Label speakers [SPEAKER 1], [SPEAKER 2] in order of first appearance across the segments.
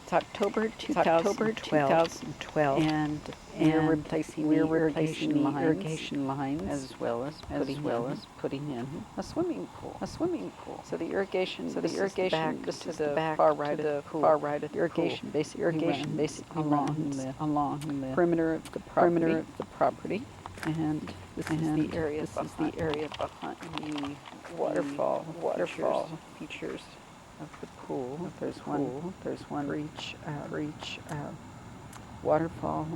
[SPEAKER 1] It's October 2012, and we're replacing the irrigation lines as well as putting in a swimming pool. So the irrigation, this is the back far right of the irrigation. Basically, irrigation basically runs along the perimeter of the property, and this is the area behind the waterfall features of the pool. There's one for each waterfall,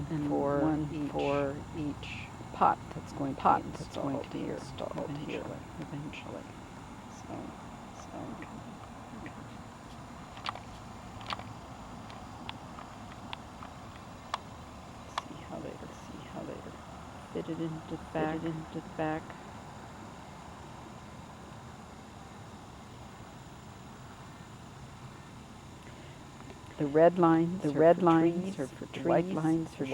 [SPEAKER 1] and one for each pot that's going to be installed here eventually. So see how they fit it into the back. The red lines are for trees, the white lines are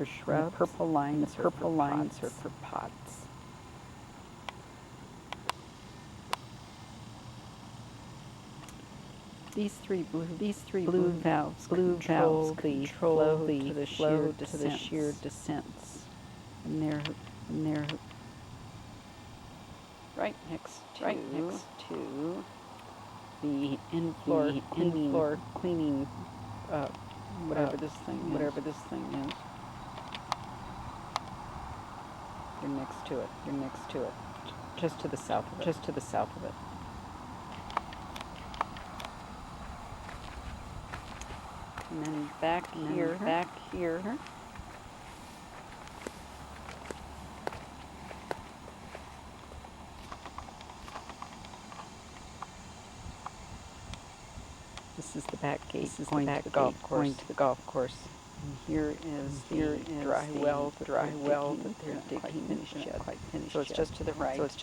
[SPEAKER 1] shrubs, the purple lines are for pots. These three blue valves control the flow to the shear descents, and they're right next to the in-floor cleaning, whatever this thing is. You're next to it, just to the south of it. And then back here. This is the back gate going to the golf course. And here is the dry well that they're digging. So it's just to the right. Up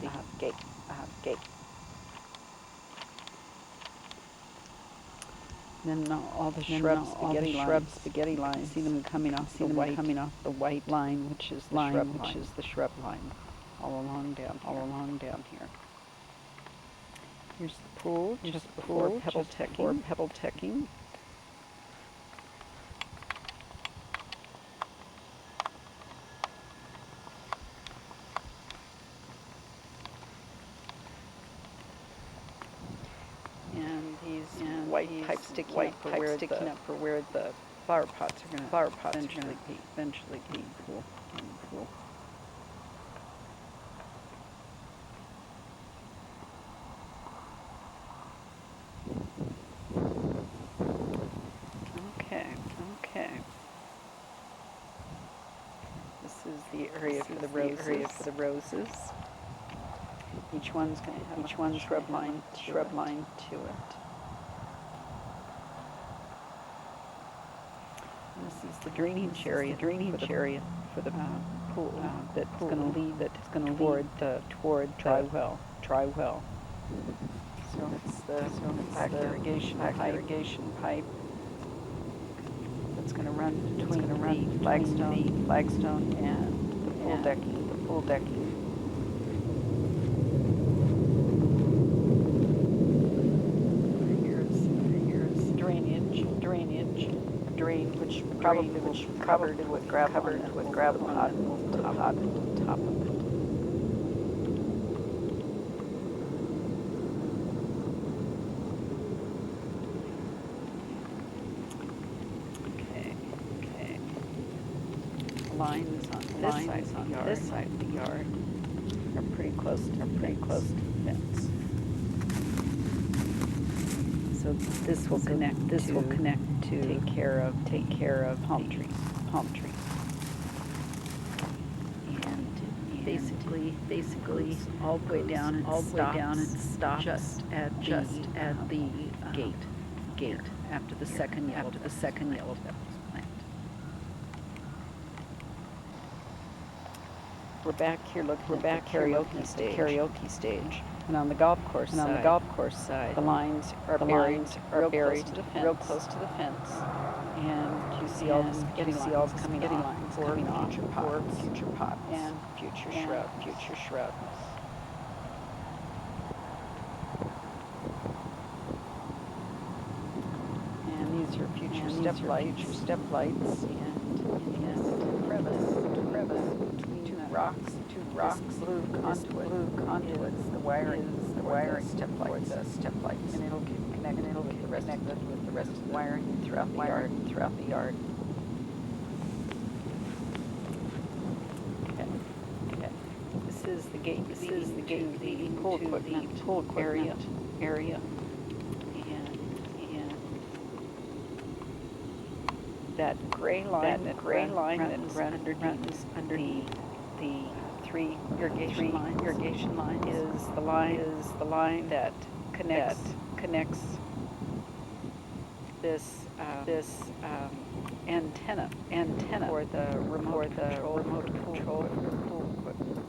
[SPEAKER 1] the gate. Then all the shrubs, spaghetti lines. See them coming off the white line, which is the shrub line, all along down here. Here's the pool, just before pebble teching. And these white pipes sticking up for where the flower pots are going to eventually be pool. Okay. This is the area for the roses. Each one's going to have a shrub line to it. And this is the drainage area for the pool that's going to lead toward the dry well. So it's the back irrigation pipe that's going to run between the flagstone and the pool decking. Here's drain which probably will be covered with gravel on top of it. Lines on this side of the yard are pretty close to the fence. So this will connect to take care of palm trees. And basically all the way down and stops just at the gate after the second yellow pepper's plant. We're back here looking at the karaoke stage. And on the golf course side, the lines are buried real close to the fence. And you see all the spaghetti lines coming off for future pots and future shrubs. these are future step lights, and crevice between two rocks, blue conduit is the wiring step lights, and it'll get connected with the rest of the wiring throughout the yard. Okay. This is the gate leading to the pool equipment area. And that gray line that runs underneath the three irrigation line is the line that connects this antenna for the remote control pool equipment.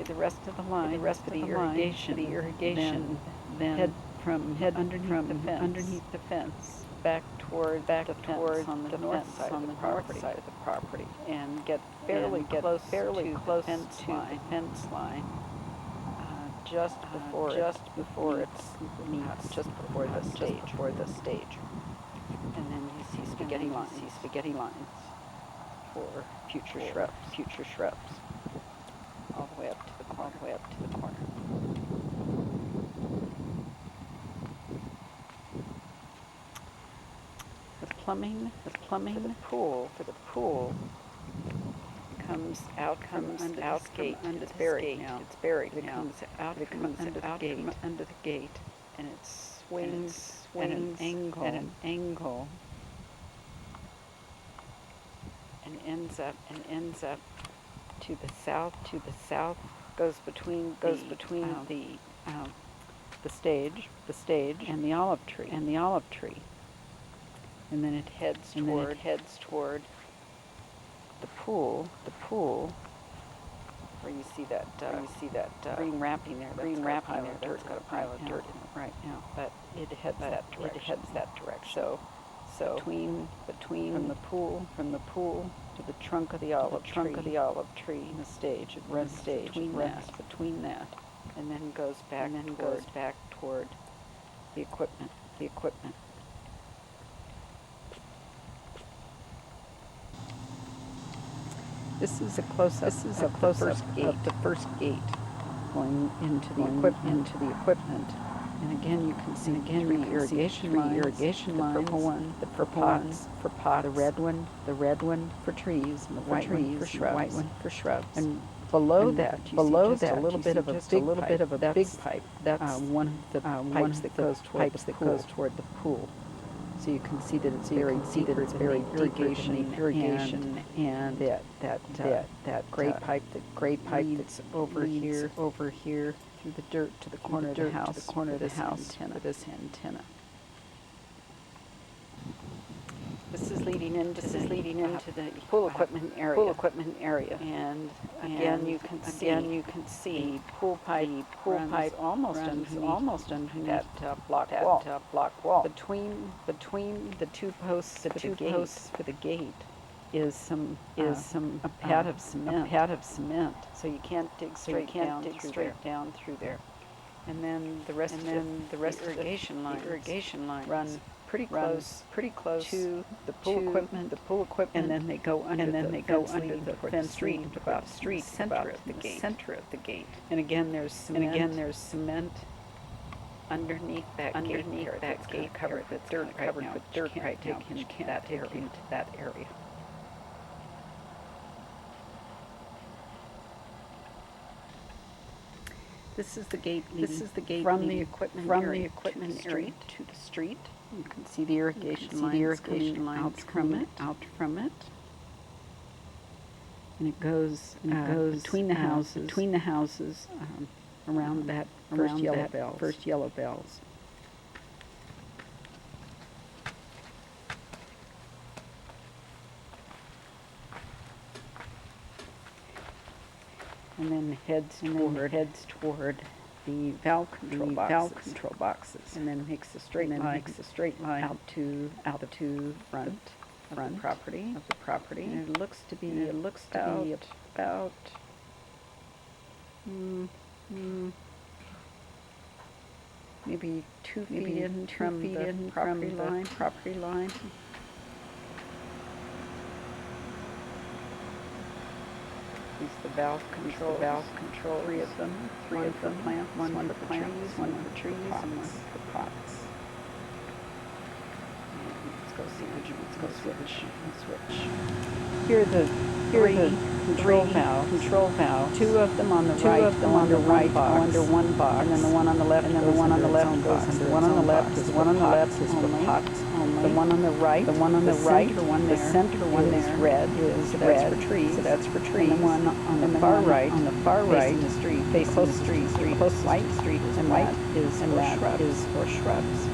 [SPEAKER 1] The rest of the line, the irrigation, then head underneath the fence, back toward the fence on the north side of the property, and get fairly close to the fence line, just before the stage, and then you see spaghetti lines for future shrubs. All the way up to the corner. The plumbing for the pool comes out under the gate. It's buried now. It comes out under the gate, and it swings at an angle, and ends up to the south, goes between the stage and the olive tree, and then it heads toward the pool, where you see that green wrapping there. It's got a pile of dirt in it right now, but it heads that direction. So between from the pool to the trunk of the olive tree and the stage, it runs between that, and then goes back toward the equipment. This is a close-up of the first gate going into the equipment. And again, you can see three irrigation lines, the purple one for pots, the red one for trees, and the white one for shrubs. And below that, a little bit of a big pipe. That's one of the pipes that goes toward the pool. So you can see that it's very deep irrigation, and that gray pipe that's over here through the dirt to the corner of the house for this antenna. This is leading into the pool equipment area. And again, you can see the pool pipe almost underneath that block wall. Between the two posts for the gate is a pad of cement. So you can't dig straight down through there. And then the rest of the irrigation lines run pretty close to the pool equipment, and then they go under the fence leading to about the center of the gate. And again, there's cement underneath that gate covered with dirt right now. You can't dig into that area. This is the gate from the equipment area to the street. You can see the irrigation lines coming out from it. And it goes between the houses around that first yellow bells. And then heads toward the valve control boxes, and then makes a straight line out to front of the property. And it looks to be about mm, mm, maybe 2 feet in from the property line. These the valve control. Three of them. One for plants, one for trees, one for trees, and one for pots. Let's go switch. Here are the control valves. Two of them on the right go under one box, and then the one on the left goes under its own box. The one on the left is for pots only. The one on the right, the center one there is red. So that's for trees. And the one on the far right, facing the street, close street, white street is white, is for shrubs.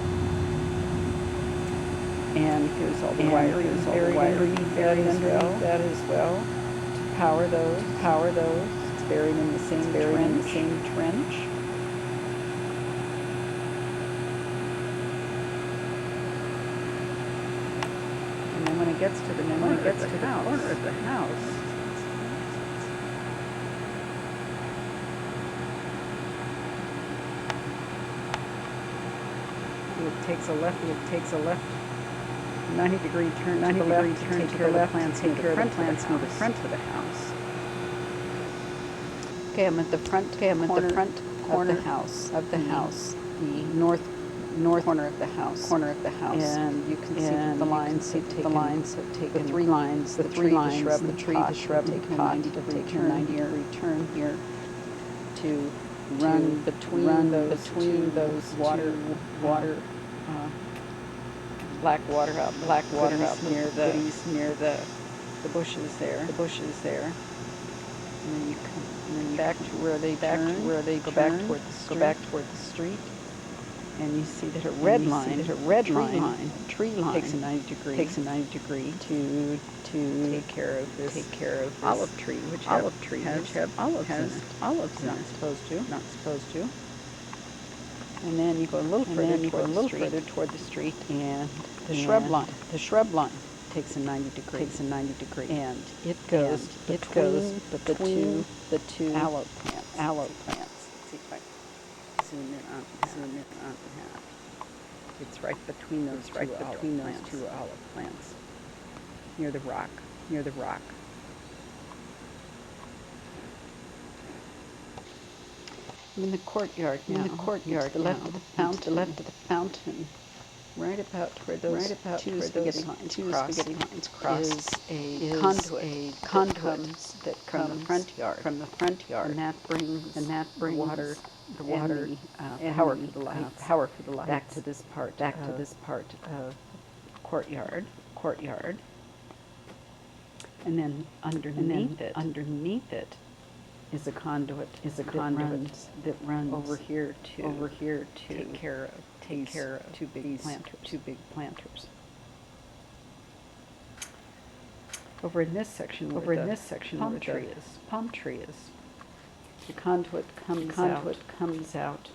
[SPEAKER 1] And here's all the wiring buried underneath that as well. To power those. It's buried in the same trench. And then when it gets to the corner of the house, it takes a left 90-degree turn to the left to take care of the plants near the front of the house. Okay, I'm at the front corner of the house, the north corner of the house, and you can see that the lines have taken the three lines, the tree, the shrub, the pot, take your 90-degree turn here to run between those water. Black water up near the bushes there. And then you come back to where they go back toward the street. And you see that a red line, tree line takes a 90 degree to take care of this olive tree, which have olives in it. Not supposed to. And then you go a little further toward the street, and the shrub line takes a 90 degree, and it goes between the two aloe plants. Let's see if I zoom in on that. It's right between those two olive plants near the rock. I'm in the courtyard now. To the left of the fountain, right about where those two spaghetti lines cross, is a conduit that comes from the front yard, and that brings the water and power for the lights back to this part of courtyard. And then underneath it is a conduit that runs over here to take care of two big planters. Over in this section palm tree is. The conduit comes out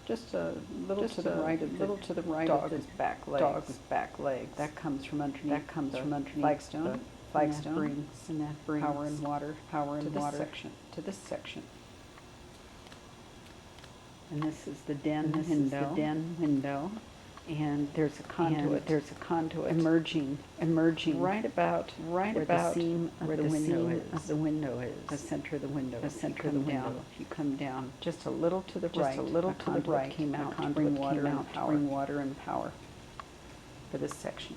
[SPEAKER 1] just a little to the right of the dog's back legs. That comes from underneath flagstone. And that brings power and water to this section. And this is the den window. And there's a conduit emerging right about where the seam of the window is. The center of the window. If you come down just a little to the right, came out to bring water and power for this section.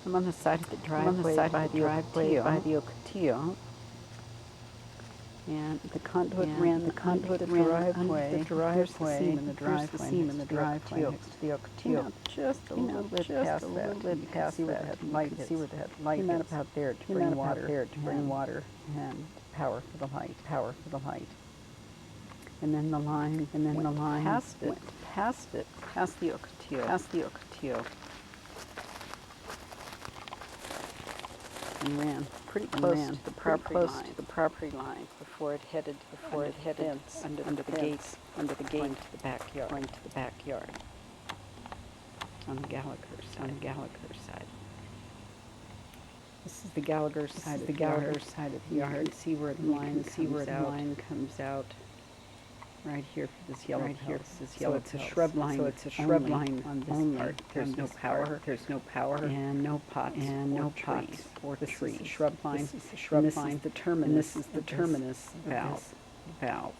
[SPEAKER 1] I'm on the side of the driveway by the Ocotillo. And the conduit ran under the driveway. Here's the seam in the driveway next to the Ocotillo. Just a little bit past that. You can see where the headlight is. Came out about there to bring water and power for the light. And then the line past the Ocotillo. And ran pretty close to the property line before it headed under the gates going to the backyard. On the Gallagher side. On the Gallagher side. This is the Gallagher side. The Gallagher side of the yard. See where the line. See where the line comes out. Right here for this yellow. Right here for this yellow. So it's a shrub line. So it's a shrub line on this part. There's no power. There's no power. And no pots. And no pots or trees. This is a shrub line. This is a shrub line. This is the terminus. And this is the terminus valve.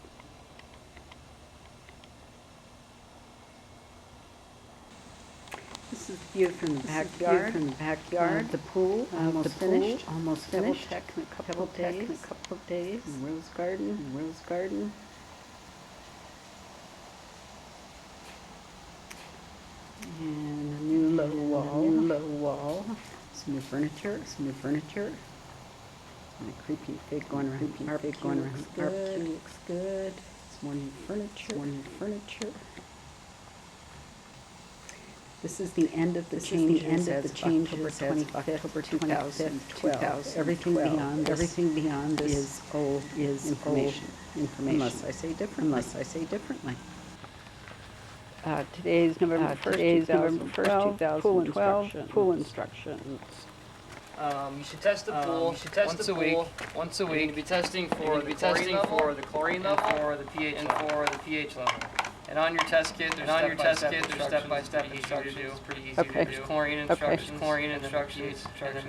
[SPEAKER 1] This is the view from the backyard. From the backyard. The pool. Almost finished. Almost finished. Pebble Tech in a couple of days. In a couple of days. And Rose Garden. And Rose Garden. And a new low wall. New low wall. Some new furniture. Some new furniture. And a creepy fig going around. Creepy fig going around. Barbecue looks good. Some more new furniture. More new furniture. This is the end of the changes. October 2012. Everything beyond this is old information. Unless I say differently. Today is November 1st, 2012. Pool instructions.
[SPEAKER 2] You should test the pool once a week. You need to be testing for the chlorine level, for the pH level. And on your test kit, there's step-by-step instructions. It's pretty easy to do. There's chlorine instructions, and then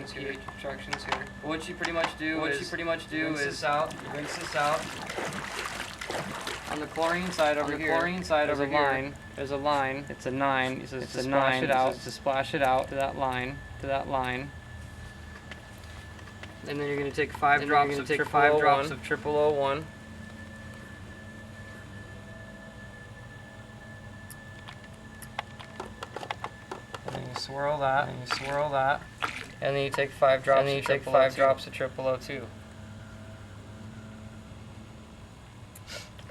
[SPEAKER 2] pH instructions here. But what you pretty much do is rinse this out. On the chlorine side over here, there's a line. It's a 9. It says to splash it out to that line. And then you're going to take 5 drops of 0001. And then you swirl that. And then you take 5 drops of 0002.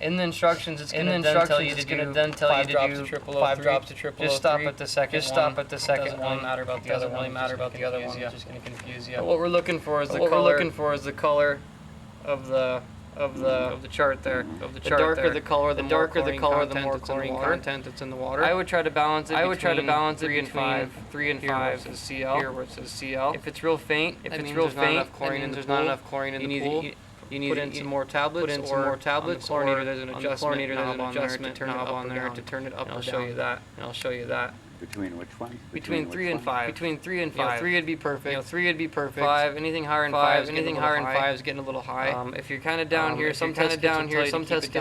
[SPEAKER 2] In the instructions, it's going to then tell you to do 5 drops of 0003. Just stop at the second one. It doesn't really matter about the other one. It's just going to confuse you. But what we're looking for is the color of the chart there. The darker the color, the more chlorine content that's in the water. I would try to balance it between 3 and 5. 3 and 5 is CL. Here where it says CL. If it's real faint, there's not enough chlorine in the pool. You need to put in some more tablets, or there's an adjustment knob on there to turn it up or down. I'll show you that.
[SPEAKER 3] Between which one?
[SPEAKER 2] Between 3 and 5. 3 would be perfect. 5, anything higher than 5 is getting a little high. If you're kind of down here, some test kits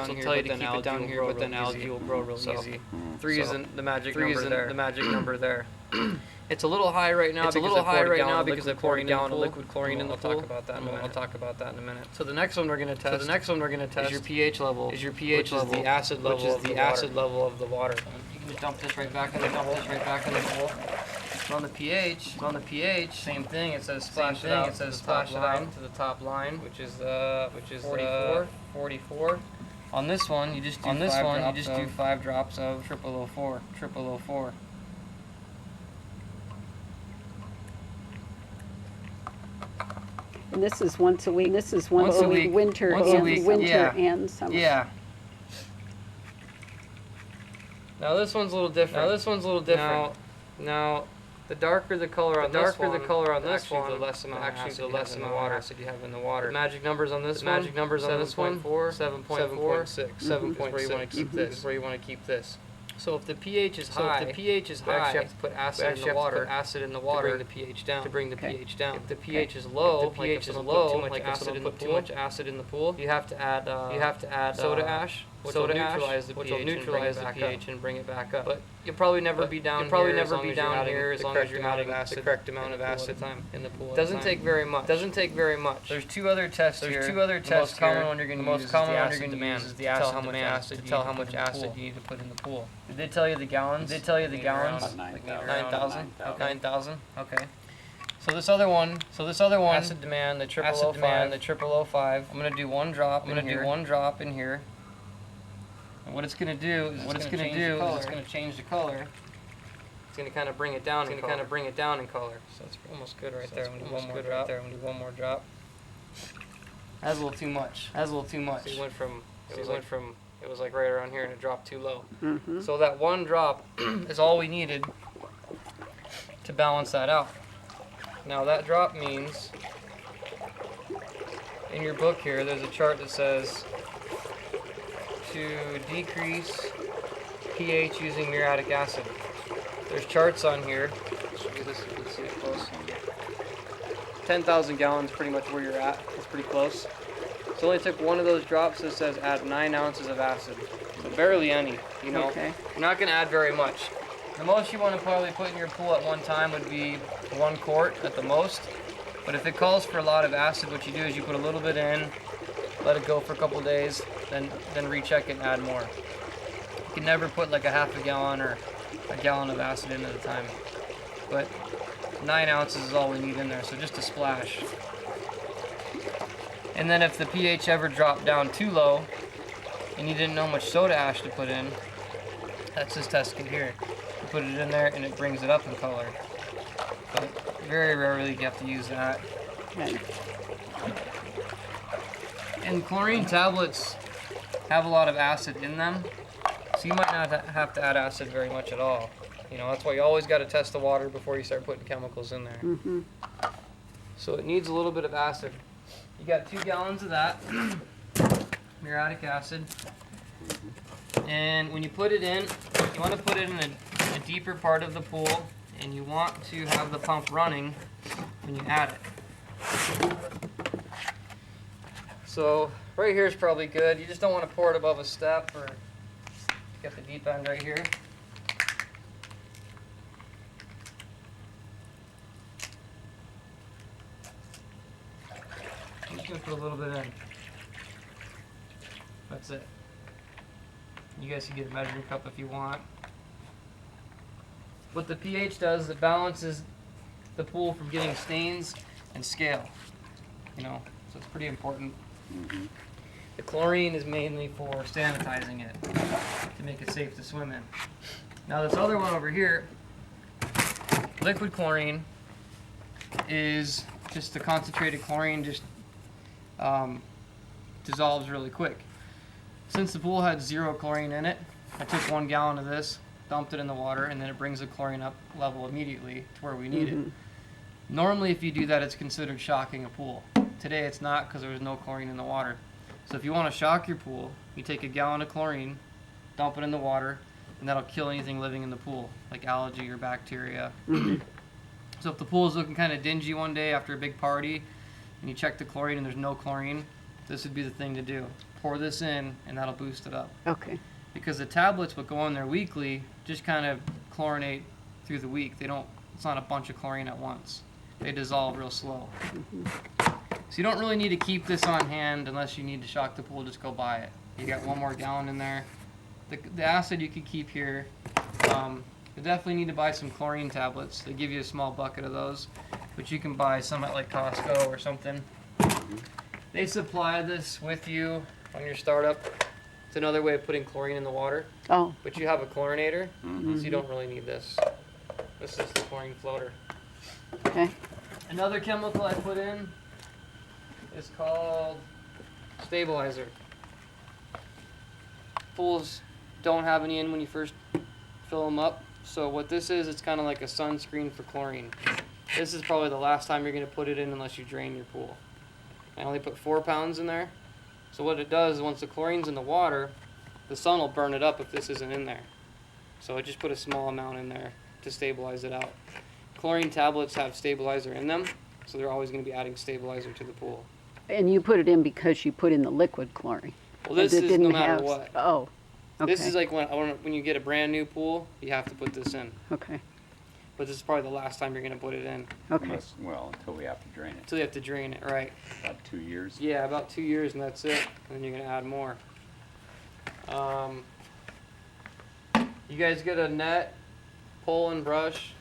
[SPEAKER 2] will tell you to keep it down here, but then algae will grow real easy. 3 isn't the magic number there. It's a little high right now because I poured a gallon of liquid chlorine in the pool. I'll talk about that in a minute. So the next one we're going to test is your pH level. Which is the acid level of the water. You can just dump this right back in the pool. On the pH, same thing. It says splash it out to the top line, which is 44. On this one, you just do 5 drops of 0004.
[SPEAKER 1] And this is once a week. Winter and summer.
[SPEAKER 2] Yeah. Now this one's a little different. Now, the darker the color on this one, the less amount of water acid you have in the water. The magic numbers on this one, 7.4, 7.6. 7.6 is where you want to keep this. So if the pH is high, we actually have to put acid in the water to bring the pH down. If the pH is low, like if someone put too much acid in the pool, you have to add soda ash, which will neutralize the pH and bring it back up. But you'll probably never be down here as long as you're adding the correct amount of acid in the pool. Doesn't take very much. There's 2 other tests here. The most common one you're going to use is the acid demand to tell how much acid you need to put in the pool. Did they tell you the gallons? 9,000. Okay. So this other one, acid demand, the 0005. I'm going to do 1 drop in here. And what it's going to do is it's going to change the color. It's going to kind of bring it down in color. So it's almost good right there. I'm going to do one more drop. That's a little too much. So it went from it was like right around here and it dropped too low. So that 1 drop is all we needed to balance that out. Now that drop means, in your book here, there's a chart that says to decrease pH using muriatic acid. There's charts on here. I'll show you this so you can see it close. 10,000 gallons, pretty much where you're at. It's pretty close. So only took one of those drops that says add 9 ounces of acid. So barely any, you know.
[SPEAKER 1] Okay.
[SPEAKER 2] You're not going to add very much. The most you want to probably put in your pool at one time would be 1 quart at the most. But if it calls for a lot of acid, what you do is you put a little bit in, let it go for a couple days, then recheck it and add more. You can never put like a half a gallon or a gallon of acid in at a time. But 9 ounces is all we need in there, so just a splash. And then if the pH ever dropped down too low and you didn't know how much soda ash to put in, that's this test kit here. You put it in there and it brings it up in color. But very rarely you have to use that.
[SPEAKER 1] Okay.
[SPEAKER 2] And chlorine tablets have a lot of acid in them, so you might not have to add acid very much at all. You know, that's why you always got to test the water before you start putting chemicals in there.
[SPEAKER 1] Mm-hmm.
[SPEAKER 2] So it needs a little bit of acid. You got 2 gallons of that, muriatic acid. And when you put it in, you want to put it in a deeper part of the pool, and you want to have the pump running when you add it. So right here is probably good. You just don't want to pour it above a step, or get the deep end right here. I'm just going to put a little bit in. That's it. You guys can get a measuring cup if you want. What the pH does, it balances the pool from getting stains and scale. You know, so it's pretty important.
[SPEAKER 1] Mm-hmm.
[SPEAKER 2] The chlorine is mainly for sanitizing it to make it safe to swim in. Now this other one over here, liquid chlorine, is just the concentrated chlorine, just dissolves really quick. Since the pool had 0 chlorine in it, I took 1 gallon of this, dumped it in the water, and then it brings the chlorine up level immediately to where we need it. Normally if you do that, it's considered shocking a pool. Today it's not, because there was no chlorine in the water. So if you want to shock your pool, you take a gallon of chlorine, dump it in the water, and that'll kill anything living in the pool, like algae or bacteria. So if the pool is looking kind of dingy one day after a big party, and you check the chlorine and there's no chlorine, this would be the thing to do. Pour this in, and that'll boost it up.
[SPEAKER 1] Okay.
[SPEAKER 2] Because the tablets, what go in there weekly, just kind of chlorinate through the week. They don't, it's not a bunch of chlorine at once. They dissolve real slow. So you don't really need to keep this on hand unless you need to shock the pool, just go buy it. You got 1 more gallon in there. The acid you can keep here. You definitely need to buy some chlorine tablets. They give you a small bucket of those, but you can buy some at like Costco or something. They supply this with you on your startup. It's another way of putting chlorine in the water.
[SPEAKER 1] Oh.
[SPEAKER 2] But you have a chlorinator, so you don't really need this. This is the chlorine floater.
[SPEAKER 1] Okay.
[SPEAKER 2] Another chemical I put in is called stabilizer. Pools don't have any in when you first fill them up. So what this is, it's kind of like a sunscreen for chlorine. This is probably the last time you're going to put it in unless you drain your pool. I only put 4 pounds in there. So what it does is once the chlorine's in the water, the sun will burn it up if this isn't in there. So I just put a small amount in there to stabilize it out. Chlorine tablets have stabilizer in them, so they're always going to be adding stabilizer to the pool.
[SPEAKER 1] And you put it in because you put in the liquid chlorine.
[SPEAKER 2] Well, this
[SPEAKER 1] It
[SPEAKER 2] is
[SPEAKER 1] didn't
[SPEAKER 2] no matter
[SPEAKER 1] have-
[SPEAKER 2] what.
[SPEAKER 1] Oh. Okay.
[SPEAKER 2] This is like when you get a brand new pool, you have to put this in.
[SPEAKER 1] Okay.
[SPEAKER 2] But this is probably the last time you're going to put it in.
[SPEAKER 1] Okay.
[SPEAKER 3] Unless, well, until we have to drain it.
[SPEAKER 2] Until you have to drain it, right?
[SPEAKER 3] About 2 years.
[SPEAKER 2] Yeah, about 2 years and that's it. And then you're going to add more. You guys get a net, pole and brush.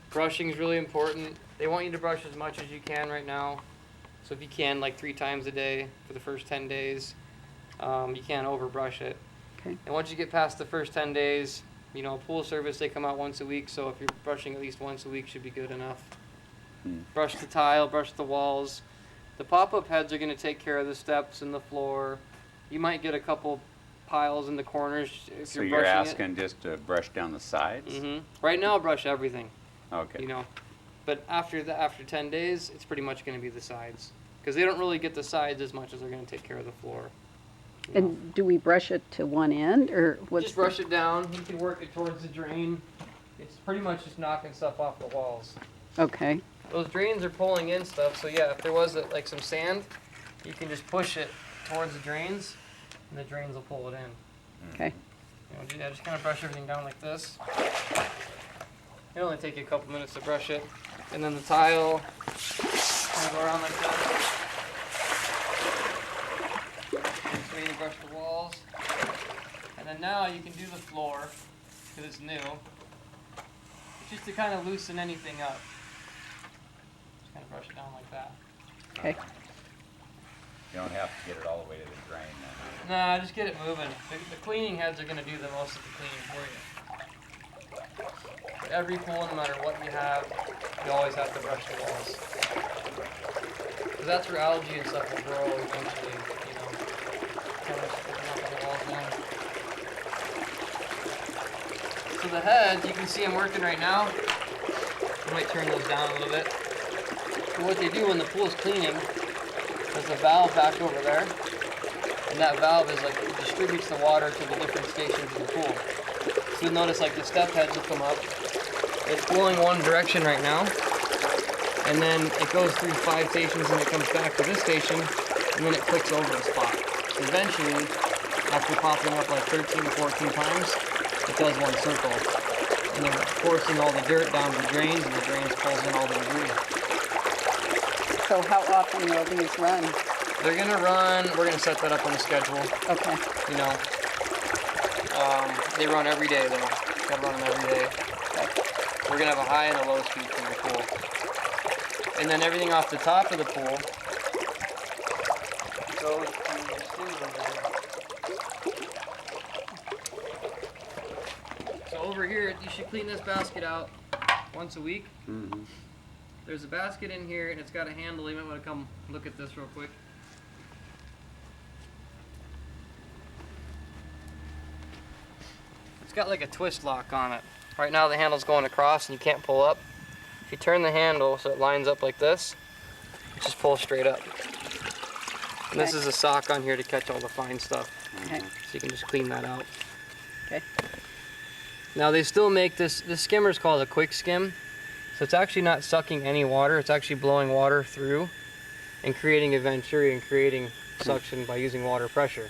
[SPEAKER 2] Brushing is really important. They want you to brush as much as you can right now. So if you can, like 3 times a day for the first 10 days, you can't overbrush it.
[SPEAKER 1] Okay.
[SPEAKER 2] And once you get past the first 10 days, you know, pool service, they come out once a week, so if you're brushing at least once a week should be good enough. Brush the tile, brush the walls. The pop-up heads are going to take care of the steps and the floor. You might get a couple piles in the corners if
[SPEAKER 3] So
[SPEAKER 2] you're
[SPEAKER 3] you're
[SPEAKER 2] brushing
[SPEAKER 3] asking just to brush down the sides?
[SPEAKER 2] Right now, brush everything.
[SPEAKER 3] Okay.
[SPEAKER 2] You know, but after 10 days, it's pretty much going to be the sides, because they don't really get the sides as much as they're going to take care of the floor. You know.
[SPEAKER 1] And do we brush it to one end, or what's
[SPEAKER 2] Just brush it down. You can work it towards the drain. It's pretty much just knocking stuff off the walls.
[SPEAKER 1] Okay,
[SPEAKER 2] Those drains are pulling in stuff, so yeah, if there was like some sand, you can just push it towards the drains, and the drains will pull it in.
[SPEAKER 1] okay.
[SPEAKER 2] You know, just kind of brush everything down like this. It'll only take you a couple minutes to brush it. And then the tile, kind of go around like that. Next way you brush the walls. And then now you can do the floor, because it's new. It's just to kind of loosen anything up. Just kind of brush it down like that.
[SPEAKER 1] Okay.
[SPEAKER 3] You don't have to get it all the way to the drain then.
[SPEAKER 2] Nah, just get it moving. The cleaning heads are going to do the most of the cleaning for you. But every pool, no matter what you have, you always have to brush the walls. Because that's where algae and stuff will grow eventually, you know. Kind of knocking the walls down. So the heads, you can see them working right now. I might turn those down a little bit. So what they do when the pool's cleaning, there's a valve back over there. And that valve is like, it distributes the water to the different stations in the pool. So you'll notice like the step heads will come up. It's flowing one direction right now. And then it goes through 5 stations and it comes back to this station. And then it clicks over a spot. So eventually, after popping up like 13 or 14 times, it does one circle. And then forcing all the dirt down the drains, and the drains pulls in all the debris.
[SPEAKER 1] So how often will these run?
[SPEAKER 2] They're gonna run, we're gonna set that up on the schedule.
[SPEAKER 1] Okay,
[SPEAKER 2] You know, they run every day though. Gotta run them every day. We're gonna have a high and a low speed from the pool. And then everything off the top of the pool goes to the steam room. So over here, you should clean this basket out once a week.
[SPEAKER 3] Mm-hmm.
[SPEAKER 2] There's a basket in here and it's got a handle. You might want to come look at this real quick. It's got like a twist lock on it. Right now the handle's going across and you can't pull up. If you turn the handle so it lines up like this, it just pulls straight up. And this
[SPEAKER 1] Okay.
[SPEAKER 2] is a sock on here to catch all the fine stuff.
[SPEAKER 1] okay,
[SPEAKER 2] So you can just clean that out.
[SPEAKER 1] okay.
[SPEAKER 2] Now they still make this skimmer's called a quick skim. So it's actually not sucking any water, it's actually blowing water through and creating a venturi and creating suction by using water pressure.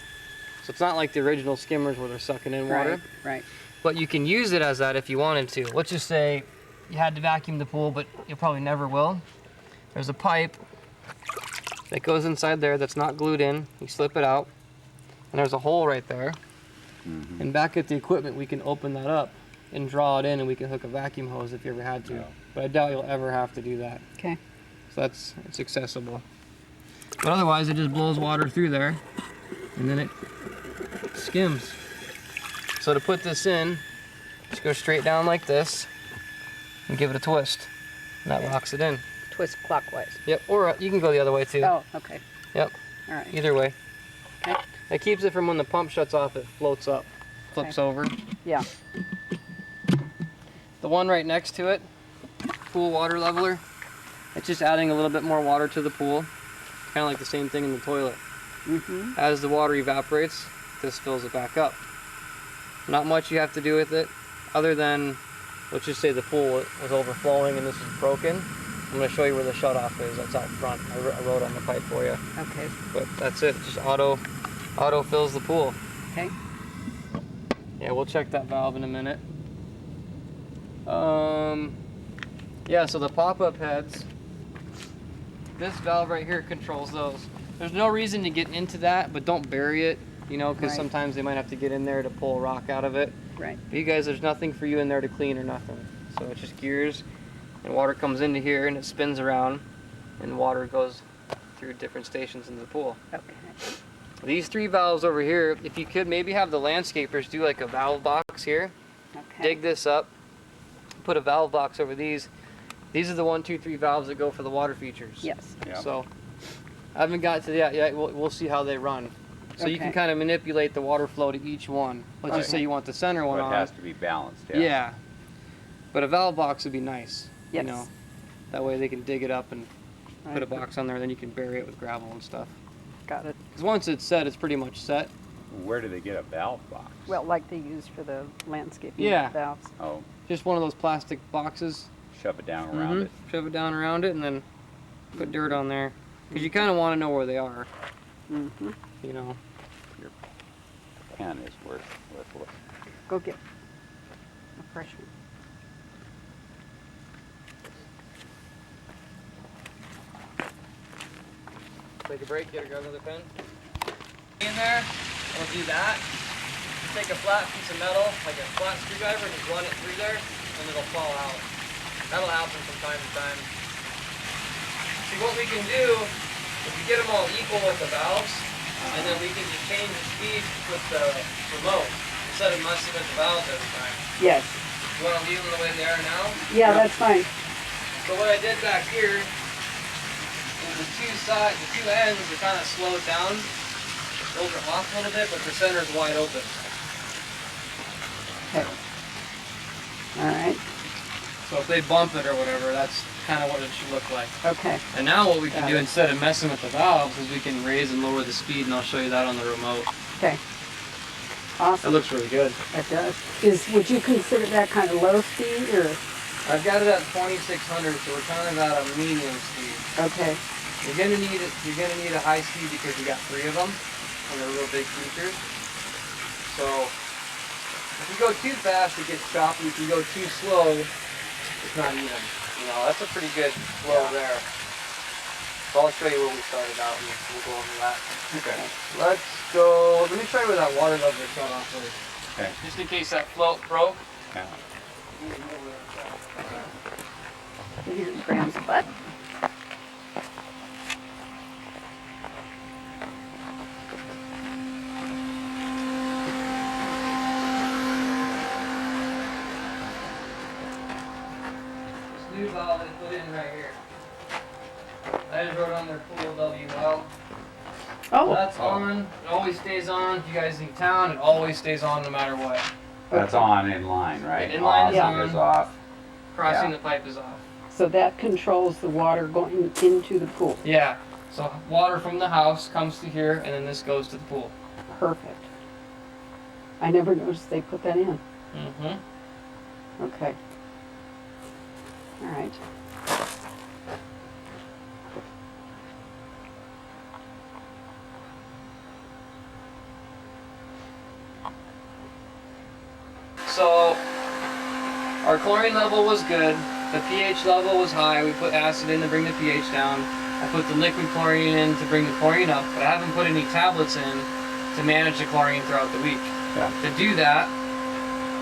[SPEAKER 2] So it's not like the original skimmers where they're sucking in water.
[SPEAKER 1] Right,
[SPEAKER 2] But you can use it as that if you wanted to. Let's just say you had to vacuum the pool, but you probably never will. There's a pipe that goes inside there that's not glued in. You slip it out, and there's a hole right there.
[SPEAKER 3] Mm-hmm.
[SPEAKER 2] And back at the equipment, we can open that up and draw it in, and we can hook a vacuum hose if you ever had to.
[SPEAKER 3] Yeah.
[SPEAKER 2] But I doubt you'll ever have to do that.
[SPEAKER 1] okay.
[SPEAKER 2] So it's accessible. But otherwise, it just blows water through there, and then it skims. So to put this in, just go straight down like this, and give it a twist, and that locks it in.
[SPEAKER 1] Twist clockwise.
[SPEAKER 2] Yep, or you can go the other way too.
[SPEAKER 1] Oh, okay,
[SPEAKER 2] Yep,
[SPEAKER 1] all right.
[SPEAKER 2] either way.
[SPEAKER 1] Okay.
[SPEAKER 2] It keeps it from when the pump shuts off, it floats up, flips over.
[SPEAKER 1] Yeah,
[SPEAKER 2] The one right next to it, pool water leveler, it's just adding a little bit more water to the pool. Kind of like the same thing in the toilet.
[SPEAKER 1] mm-hmm,
[SPEAKER 2] As the water evaporates, this fills it back up. Not much you have to do with it, other than, let's just say the pool was overflowing and this is broken. I'm going to show you where the shutoff is. That's out front. I wrote on the pipe for you.
[SPEAKER 1] okay,
[SPEAKER 2] But that's it. Just auto fills the pool.
[SPEAKER 1] okay.
[SPEAKER 2] Yeah, we'll check that valve in a minute. Yeah, so the pop-up heads, this valve right here controls those. There's no reason to get into that, but don't bury it, you know, because
[SPEAKER 1] Right.
[SPEAKER 2] sometimes they might have to get in there to pull rock out of it.
[SPEAKER 1] Right,
[SPEAKER 2] But you guys, there's nothing for you in there to clean or nothing. So it's just gears, and water comes into here and it spins around, and water goes through different stations in the pool.
[SPEAKER 1] okay.
[SPEAKER 2] These 3 valves over here, if you could maybe have the landscapers do like a valve box here,
[SPEAKER 1] Okay.
[SPEAKER 2] dig this up, put a valve box over these. These are the 1, 2, 3 valves that go for the water features.
[SPEAKER 1] Yes,
[SPEAKER 3] Yeah.
[SPEAKER 2] So I haven't got to that yet. We'll see how they run. So you can
[SPEAKER 1] Okay.
[SPEAKER 2] kind of manipulate the water flow to each one. Let's just say you want the center one
[SPEAKER 3] Right.
[SPEAKER 2] on.
[SPEAKER 3] But it has to be balanced, yeah.
[SPEAKER 2] Yeah. Either way. Okay.
[SPEAKER 3] Mm-hmm.
[SPEAKER 2] Now, the But a valve box would be nice.
[SPEAKER 1] Yes.
[SPEAKER 2] You know, that way they can dig it up and put a
[SPEAKER 1] Right.
[SPEAKER 2] box on there. Then you can bury it with gravel and stuff.
[SPEAKER 1] Got it.
[SPEAKER 2] Because once it's set, it's pretty much set.
[SPEAKER 3] Where do they get a valve box?
[SPEAKER 1] Well, like they use for the landscaping
[SPEAKER 2] Yeah.
[SPEAKER 1] valves.
[SPEAKER 3] Oh,
[SPEAKER 2] Just one of those plastic boxes.
[SPEAKER 3] shove it down around it.
[SPEAKER 2] Shove it down around it and then put dirt on there. Because you kind of want to know where they are.
[SPEAKER 1] Mm-hmm.
[SPEAKER 2] You know.
[SPEAKER 3] Your pen is worthless.
[SPEAKER 1] Go get a fresh one.
[SPEAKER 2] Take a break, get another pen. In there, we'll do that. Take a flat piece of metal, like a flat screwdriver, and just run it through there, and it'll fall out. That'll happen from time to time. See, what we can do is we get them all equal with the valves, and then we can just change the speed with the remote instead of messing with the valves every time.
[SPEAKER 1] Yes.
[SPEAKER 2] You want to leave them the way they are now?
[SPEAKER 1] Yeah, that's fine.
[SPEAKER 2] So what I did back here is the two ends are kind of slowed down. Those are off a little bit, but the center's wide open.
[SPEAKER 1] Okay. All right.
[SPEAKER 2] So if they bump it or whatever, that's kind of what it should look like.
[SPEAKER 1] Okay.
[SPEAKER 2] And now what we can
[SPEAKER 1] Got
[SPEAKER 2] do
[SPEAKER 1] it.
[SPEAKER 2] instead of messing with the valves is we can raise and lower the speed, and I'll show you that on the remote.
[SPEAKER 1] Okay.
[SPEAKER 2] It
[SPEAKER 1] Awesome.
[SPEAKER 2] looks really good.
[SPEAKER 1] That does. Would you consider that kind of low speed or?
[SPEAKER 2] I've got it at 2600, so we're kind of at a medium speed.
[SPEAKER 1] Okay.
[SPEAKER 2] You're gonna need a high speed because you got 3 of them, and they're real big features. So if you go too fast, it gets choppy. If you go too slow, it's not even. You know, that's a pretty good flow there. So I'll show you where we started out, and we'll go over that.
[SPEAKER 3] Okay.
[SPEAKER 2] Let's go. Let me try with that water lever shut off first,
[SPEAKER 3] Okay.
[SPEAKER 2] just in case that float broke.
[SPEAKER 3] Yeah.
[SPEAKER 1] Here's Graham's butt.
[SPEAKER 2] This new valve is put in right here. I just wrote on there pool W valve.
[SPEAKER 1] Oh.
[SPEAKER 2] That's on. It always stays on. If you guys leave town, it always stays on no matter what.
[SPEAKER 3] That's on in line, right?
[SPEAKER 2] In line is
[SPEAKER 3] Off
[SPEAKER 2] on.
[SPEAKER 3] is off.
[SPEAKER 2] Crossing
[SPEAKER 3] Yeah.
[SPEAKER 2] the pipe is off.
[SPEAKER 1] So that controls the water going into the pool.
[SPEAKER 2] Yeah. So water from the house comes to here, and then this goes to the pool.
[SPEAKER 1] Perfect. I never noticed they put that in.
[SPEAKER 2] Mm-hmm.
[SPEAKER 1] Okay. All right.
[SPEAKER 2] So our chlorine level was good. The pH level was high. We put acid in to bring the pH down. I put the liquid chlorine in to bring the chlorine up, but I haven't put any tablets in to manage the chlorine throughout the week.
[SPEAKER 3] Yeah.
[SPEAKER 2] To do that,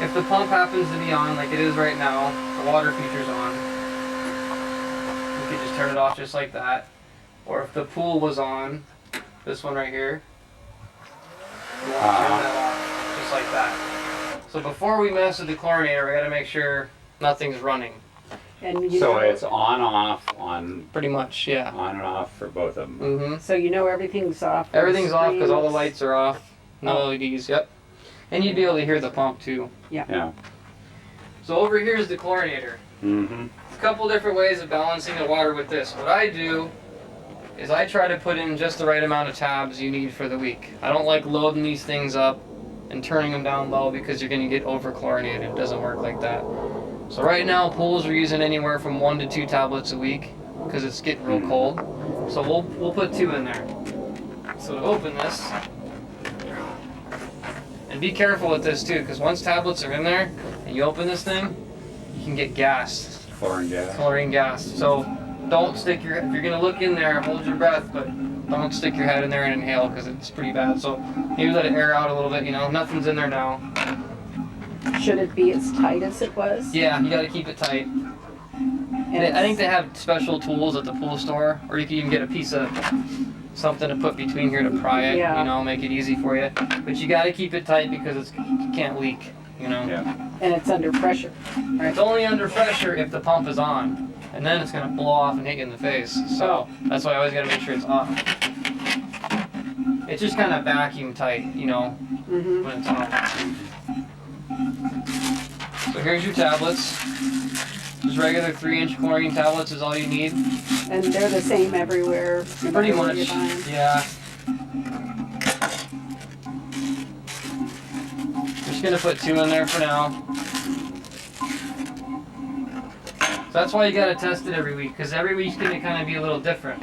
[SPEAKER 2] if the pump happens to be on, like it is right now, the water feature's on, we could just turn it off just like that. Or if the pool was on, this one right here, we want to turn that off just like that. So before we mess with the chlorinator, we got to make sure nothing's running.
[SPEAKER 1] And you
[SPEAKER 3] So
[SPEAKER 1] know,
[SPEAKER 3] it's on, off, on,
[SPEAKER 2] Pretty much, yeah.
[SPEAKER 3] on and off for both of them.
[SPEAKER 2] Mm-hmm.
[SPEAKER 1] so you know everything's off. the
[SPEAKER 2] Everything's off because all the
[SPEAKER 1] screens.
[SPEAKER 2] lights are off. No
[SPEAKER 1] Oh.
[SPEAKER 2] LEDs, yep. And you'd be able to hear the pump too.
[SPEAKER 3] Yeah.
[SPEAKER 2] So over here is the chlorinator.
[SPEAKER 3] Mm-hmm.
[SPEAKER 2] A couple different ways of balancing the water with this. What I do is I try to put in just the right amount of tabs you need for the week. I don't like loading these things up and turning them down low because you're going to get over chlorinated. It doesn't work like that. So right now pools are using anywhere from 1 to 2 tablets a week because it's getting real cold. So we'll put 2 in there. So to open this, and be careful with this too, because once tablets are in there and you open this thing, you can get gassed,
[SPEAKER 3] Chlorine gas.
[SPEAKER 2] chlorine gas. So don't stick your, if you're gonna look in there, hold your breath, but don't stick your head in there and inhale because it's pretty bad. So maybe let it air out a little bit, you know, nothing's in there now.
[SPEAKER 1] Should it be as tight as it was?
[SPEAKER 2] Yeah, you gotta keep it tight.
[SPEAKER 1] And
[SPEAKER 2] I think they have special tools at the pool store, or you can even get a piece of something to put between here to pry it,
[SPEAKER 1] Yeah.
[SPEAKER 2] you know, make it easy for you. But you gotta keep it tight because it can't leak, you know.
[SPEAKER 3] Yeah.
[SPEAKER 1] And it's under pressure.
[SPEAKER 2] It's only under pressure if the pump is on, and then it's gonna blow off and hit you in the face. So that's why I always gotta make sure it's off. It's just kind of vacuum tight, you know,
[SPEAKER 1] Mm-hmm.
[SPEAKER 2] when it's on. So here's your tablets. Just regular 3-inch chlorine tablets is all you need.
[SPEAKER 1] And they're the same everywhere? no
[SPEAKER 2] Pretty
[SPEAKER 1] matter where
[SPEAKER 2] much,
[SPEAKER 1] you buy 'em?
[SPEAKER 2] yeah. Just gonna put 2 in there for now. So that's why you gotta test it every week, because every week's gonna kind of be a little different.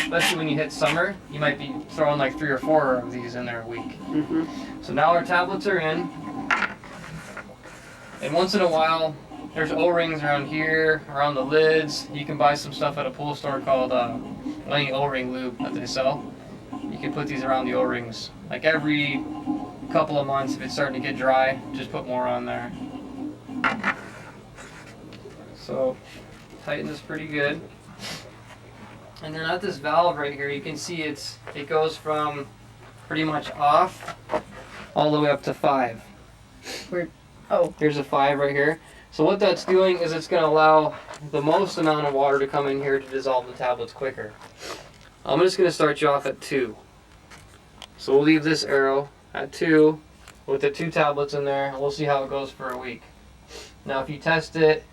[SPEAKER 2] Especially when you hit summer, you might be throwing like 3 or 4 of these in there a week.
[SPEAKER 1] Mm-hmm.
[SPEAKER 2] So now our tablets are in. And once in a while, there's O-rings around here, around the lids. You can buy some stuff at a pool store called Laney O-ring lube that they sell. You can put these around the O-rings. Like every couple of months, if it's starting to get dry, just put more on there. So tighten this pretty good. And then at this valve right here, you can see it goes from pretty much off all the way up to 5.
[SPEAKER 1] Oh,
[SPEAKER 2] Here's a 5 right here. So what that's doing is it's going to allow the most amount of water to come in here to dissolve the tablets quicker. I'm just going to start you off at 2. So we'll leave this arrow at 2 with the 2 tablets in there, and we'll see how it goes for a week. Now if you test it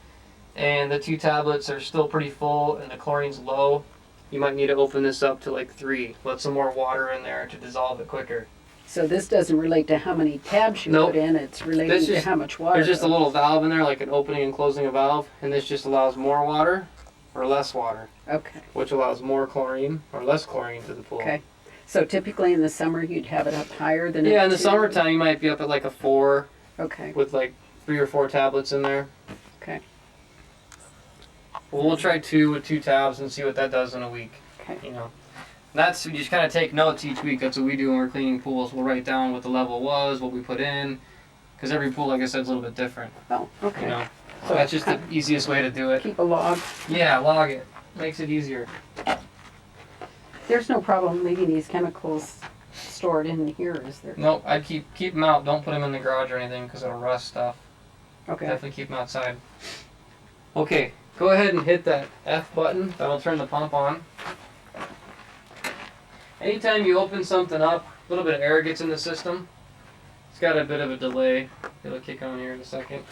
[SPEAKER 2] and the 2 tablets are still pretty full and the chlorine's low, you might need to open this up to like 3. Let some more water in there to dissolve it quicker.
[SPEAKER 1] so this doesn't relate to how many tabs you
[SPEAKER 2] Nope.
[SPEAKER 1] put in, it's relating
[SPEAKER 2] This
[SPEAKER 1] to
[SPEAKER 2] is-
[SPEAKER 1] how much water
[SPEAKER 2] There's just a
[SPEAKER 1] goes.
[SPEAKER 2] little valve in there, like an opening and closing a valve, and this just allows more water or less water,
[SPEAKER 1] Okay,
[SPEAKER 2] which allows more chlorine or less chlorine to the pool.
[SPEAKER 1] okay. So typically in the summer, you'd have it up higher than
[SPEAKER 2] Yeah,
[SPEAKER 1] a
[SPEAKER 2] in the
[SPEAKER 1] 2?
[SPEAKER 2] summertime you might be up at like a 4
[SPEAKER 1] Okay,
[SPEAKER 2] with like 3 or 4 tablets in there.
[SPEAKER 1] okay,
[SPEAKER 2] Well, we'll try 2 with 2 tabs and see what that does in a week.
[SPEAKER 1] okay.
[SPEAKER 2] You know, that's, we just kind of take notes each week. That's what we do when we're cleaning pools. We'll write down what the level was, what we put in, because every pool, like I said, is a little bit different.
[SPEAKER 1] Oh,
[SPEAKER 2] You
[SPEAKER 1] okay.
[SPEAKER 2] know,
[SPEAKER 1] So
[SPEAKER 2] that's just the easiest way to do it.
[SPEAKER 1] keep a log.
[SPEAKER 2] Yeah, log it. Makes it easier.
[SPEAKER 1] There's no problem leaving these chemicals stored in here, is there?
[SPEAKER 2] Nope, I'd keep them out. Don't put them in the garage or anything because it'll rust stuff.
[SPEAKER 1] Okay,
[SPEAKER 2] Definitely keep them outside. Okay, go ahead and hit that F button. That'll turn the pump on. Anytime you open something up, a little bit of air gets in the system. It's got a bit of a delay. It'll kick on here in a second.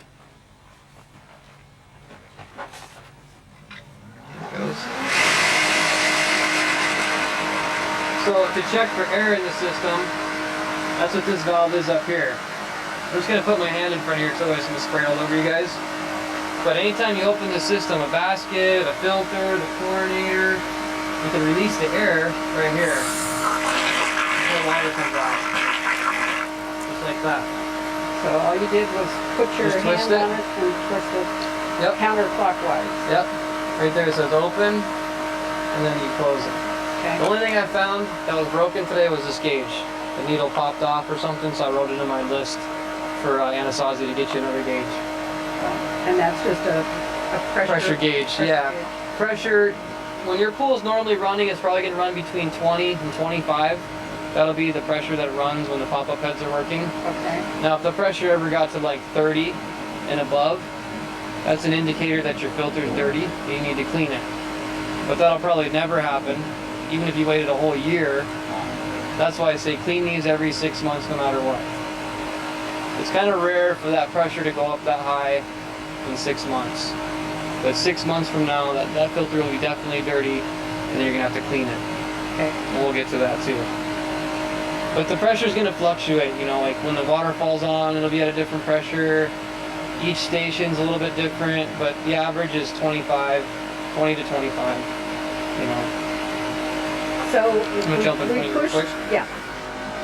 [SPEAKER 2] There it goes. So to check for air in the system, that's what this valve is up here. I'm just going to put my hand in front of here because otherwise it's going to spray all over you guys. But anytime you open the system, a basket, a filter, the chlorinator, you can release the air right here. The water comes out. Just like that.
[SPEAKER 1] so all you did was put your
[SPEAKER 2] Just twist
[SPEAKER 1] hand
[SPEAKER 2] it.
[SPEAKER 1] on it and twist it
[SPEAKER 2] Yep.
[SPEAKER 1] counterclockwise.
[SPEAKER 2] Yep. Right there it says open, and then you close it.
[SPEAKER 1] Okay.
[SPEAKER 2] The only thing I found that was broken today was this gauge. The needle popped off or something, so I wrote it in my list for Anasazi to get you another gauge.
[SPEAKER 1] And that's just a
[SPEAKER 2] Pressure gauge, yeah. Pressure, when your pool is normally running, it's probably going to run between 20 and 25. That'll be the pressure that runs when the pop-up heads are working.
[SPEAKER 1] Okay,
[SPEAKER 2] Now, if the pressure ever got to like 30 and above, that's an indicator that your filter is dirty and you need to clean it. But that'll probably never happen, even if you waited a whole year. That's why I say clean these every 6 months no matter what. It's kind of rare for that pressure to go up that high in 6 months. But 6 months from now, that filter will be definitely dirty, and then you're gonna have to clean it.
[SPEAKER 1] okay,
[SPEAKER 2] And we'll get to that too. But the pressure's gonna fluctuate, you know, like when the water falls on, it'll be at a different pressure. Each station's a little bit different, but the average is 20 to 25, you know.
[SPEAKER 1] so
[SPEAKER 2] gonna jump in front of you
[SPEAKER 1] push,
[SPEAKER 2] quick.
[SPEAKER 1] yeah.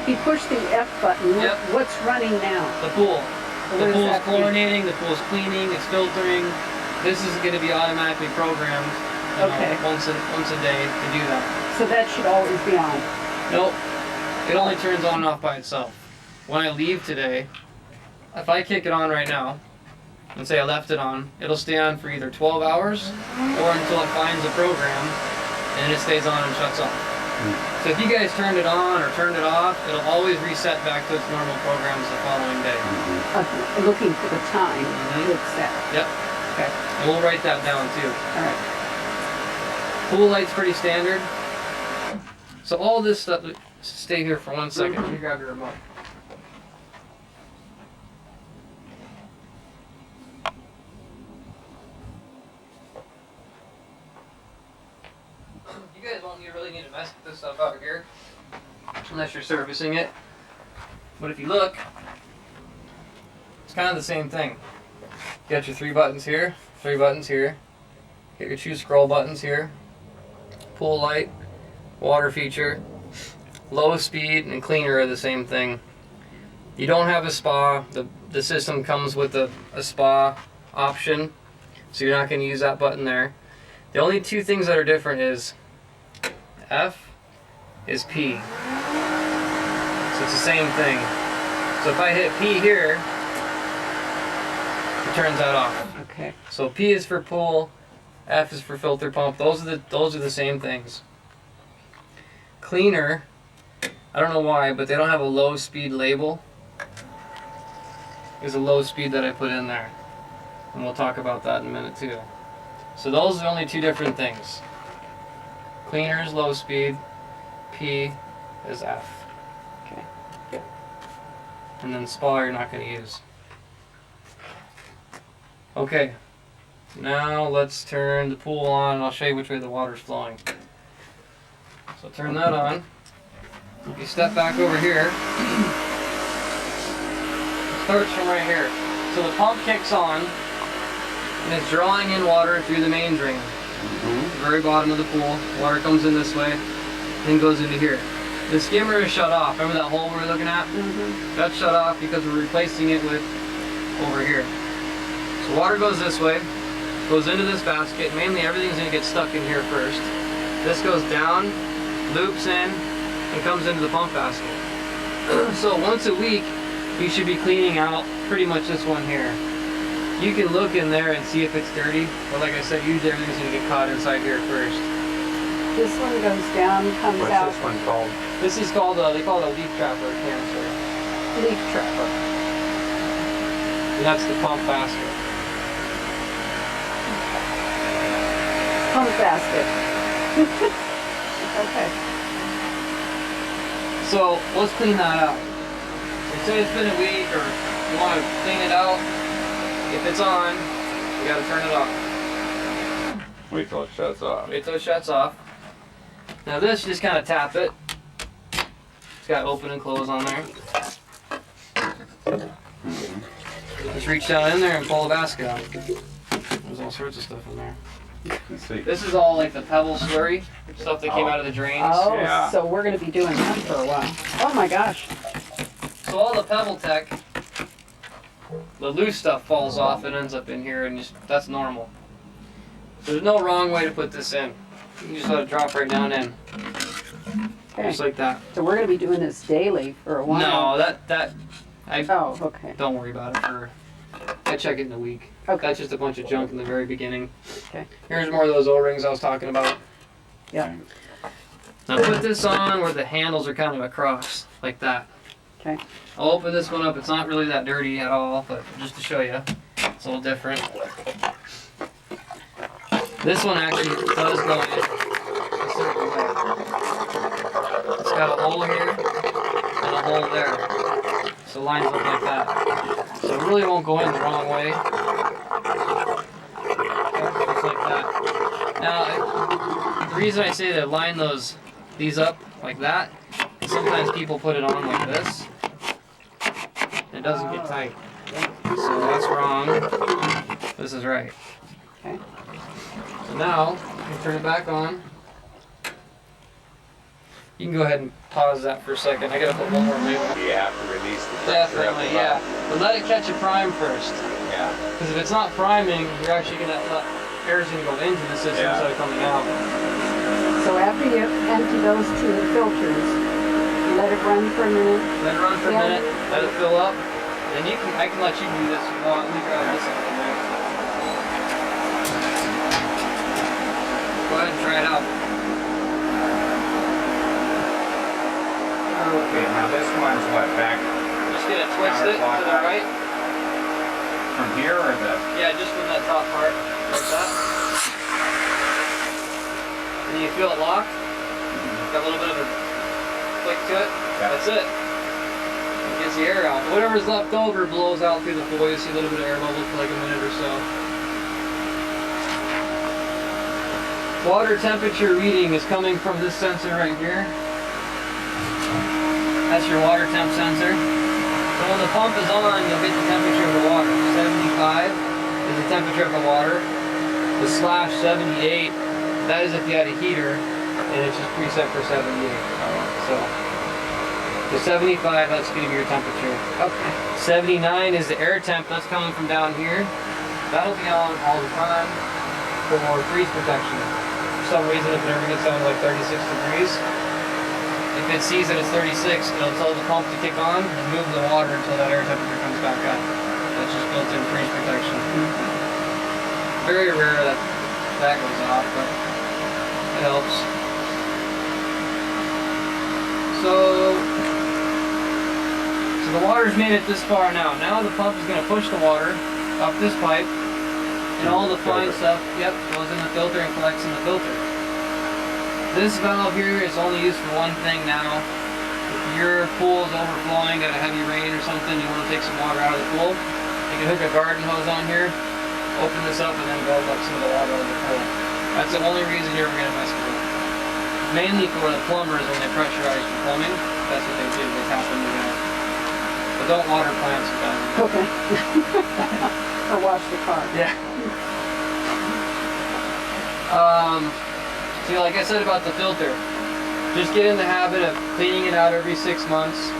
[SPEAKER 1] You push the F button,
[SPEAKER 2] Yep.
[SPEAKER 1] what's running now?
[SPEAKER 2] The pool.
[SPEAKER 1] What
[SPEAKER 2] The
[SPEAKER 1] does
[SPEAKER 2] pool's
[SPEAKER 1] that mean?
[SPEAKER 2] chlorinating, the pool's cleaning, it's filtering. This is gonna be automatically programmed, you know,
[SPEAKER 1] Okay.
[SPEAKER 2] once a day to do that.
[SPEAKER 1] So that should always be on.
[SPEAKER 2] Nope. It only turns on and off by itself. When I leave today, if I kick it on right now, and say I left it on, it'll stay on for either 12 hours or until it finds a program and it stays on and shuts off. So if you guys turned it on or turned it off, it'll always reset back to its normal programs the following day.
[SPEAKER 1] Looking for the time
[SPEAKER 2] Mhm.
[SPEAKER 1] it's set.
[SPEAKER 2] Yep.
[SPEAKER 1] Okay,
[SPEAKER 2] And we'll write that down too.
[SPEAKER 1] all right.
[SPEAKER 2] Pool light's pretty standard. So all this stuff, stay here for 1 second. Let me grab your remote. You guys won't really need to mess with this stuff out here unless you're servicing it. But if you look, it's kind of the same thing. You got your 3 buttons here, 3 buttons here. Get your 2 scroll buttons here. Pool light, water feature, low speed, and cleaner are the same thing. You don't have a spa. The system comes with a spa option, so you're not going to use that button there. The only 2 things that are different is F is P. So it's the same thing. So if I hit P here, it turns that off.
[SPEAKER 1] Okay.
[SPEAKER 2] So P is for pool, F is for filter pump. Those are the same things. Cleaner, I don't know why, but they don't have a low speed label. There's a low speed that I put in there. And we'll talk about that in a minute too. So those are the only 2 different things. Cleaner is low speed, P is F.
[SPEAKER 1] Okay.
[SPEAKER 2] And then spa you're not going to use. Okay, now let's turn the pool on and I'll show you which way the water's flowing. So turn that on. If you step back over here, it starts from right here. So the pump kicks on and it's drawing in water through the main drain. The very bottom of the pool, water comes in this way, then goes into here. The skimmer is shut off. Remember that hole we were looking at? That's shut off because we're replacing it with over here. So water goes this way, goes into this basket. Mainly everything's going to get stuck in here first. This goes down, loops in, and comes into the pump basket. So once a week, you should be cleaning out pretty much this one here. You can look in there and see if it's dirty, but like I said, usually everything's going to get caught inside here first.
[SPEAKER 1] This one goes down, comes out.
[SPEAKER 3] What's this one called?
[SPEAKER 2] This is called, they call it a leaf trapper canister.
[SPEAKER 1] Leaf trapper.
[SPEAKER 2] And that's the pump basket.
[SPEAKER 1] Pump basket. Okay.
[SPEAKER 2] So let's clean that out. So say it's been a week or you want to clean it out. If it's on, you got to turn it off.
[SPEAKER 3] Wait till it shuts off.
[SPEAKER 2] Wait till it shuts off. Now this, just kind of tap it. It's got open and close on there. Just reach down in there and pull the basket out. There's all sorts of stuff in there.
[SPEAKER 3] Let's see.
[SPEAKER 2] This is all like the pebble slurry stuff that came out of the drains.
[SPEAKER 1] Oh,
[SPEAKER 3] Yeah.
[SPEAKER 1] so we're going to be doing that for a while. Oh my gosh.
[SPEAKER 2] So all the pebble tech, the loose stuff falls off and ends up in here, and that's normal. So there's no wrong way to put this in. You can just let it drop right down in,
[SPEAKER 1] Okay.
[SPEAKER 2] just like that.
[SPEAKER 1] So we're going to be doing this daily for a while.
[SPEAKER 2] No, I
[SPEAKER 1] Oh, okay.
[SPEAKER 2] don't worry about it. I check it in a week.
[SPEAKER 1] Okay.
[SPEAKER 2] That's just a bunch of junk in the very beginning.
[SPEAKER 1] Okay.
[SPEAKER 2] Here's more of those O-rings I was talking about.
[SPEAKER 1] Yeah.
[SPEAKER 2] Now put this on where the handles are kind of across, like that.
[SPEAKER 1] Okay.
[SPEAKER 2] I'll open this one up. It's not really that dirty at all, but just to show you, it's a little different. This one actually does go in a certain way. It's got a hole here and a hole there. So it lines up like that. So it really won't go in the wrong way. Just like that. Now, the reason I say to line these up like that, is sometimes people put it on like this. It doesn't get tight. So that's wrong. This is right.
[SPEAKER 1] Okay.
[SPEAKER 2] So now, you can turn it back on. You can go ahead and pause that for a second. I gotta put one more label.
[SPEAKER 3] You have to release the pressure of the
[SPEAKER 2] Definitely, yeah.
[SPEAKER 3] valve.
[SPEAKER 2] But let it catch a prime first.
[SPEAKER 3] Yeah.
[SPEAKER 2] Because if it's not priming, you're actually gonna let air's gonna go into the system
[SPEAKER 3] Yeah.
[SPEAKER 2] instead of coming out.
[SPEAKER 1] So after you empty those 2 filters, you let it run for a minute.
[SPEAKER 2] Let it run for a
[SPEAKER 1] Yeah.
[SPEAKER 2] minute, let it fill up, then I can let you do this if you want. Let me grab this out of there. Go ahead and try it out.
[SPEAKER 3] Okay, now this one's what, back
[SPEAKER 2] Just gonna twist it to the
[SPEAKER 3] Counterclockwise.
[SPEAKER 2] right.
[SPEAKER 3] from here or the?
[SPEAKER 2] Yeah, just from that top part, like that. And you feel it lock. Got a little bit of a click to it.
[SPEAKER 3] Yeah.
[SPEAKER 2] That's it. It gets the air out. Whatever's left over blows out through the foil. You see a little bit of air bubble for like a minute or so. Water temperature reading is coming from this sensor right here. That's your water temp sensor. So when the pump is on, you'll get the temperature of the water. 75 is the temperature of the water. The /78, that is if you had a heater, and it's just preset for 78. So the 75, that's gonna be your temperature.
[SPEAKER 1] Okay.
[SPEAKER 2] 79 is the air temp, that's coming from down here. That'll be on all the time for freeze protection. For some reason, if it ever gets down to like 36 degrees, if it sees that it's 36, it'll tell the pump to kick on and move the water until that air temperature comes back up. That's just built-in freeze protection. Very rare that that goes off, but it helps. So the water's made it this far now. Now the pump is going to push the water up this pipe, and all the fine stuff, goes in the filter and collects in the filter. This valve here is only used for one thing now. If your pool is overflowing, got a heavy rain or something, you want to take some water out of the pool, you can hook a garden hose on here, open this up, and then build up some of the water out of the pool. That's the only reason you're ever going to mess with it. Mainly for the plumbers when they pressurize the plumbing, that's what they do, they tap into that. But don't water plants with that.
[SPEAKER 1] Okay. Or wash the car.
[SPEAKER 2] Yeah. See, like I said about the filter, just get in the habit of cleaning it out every 6 months,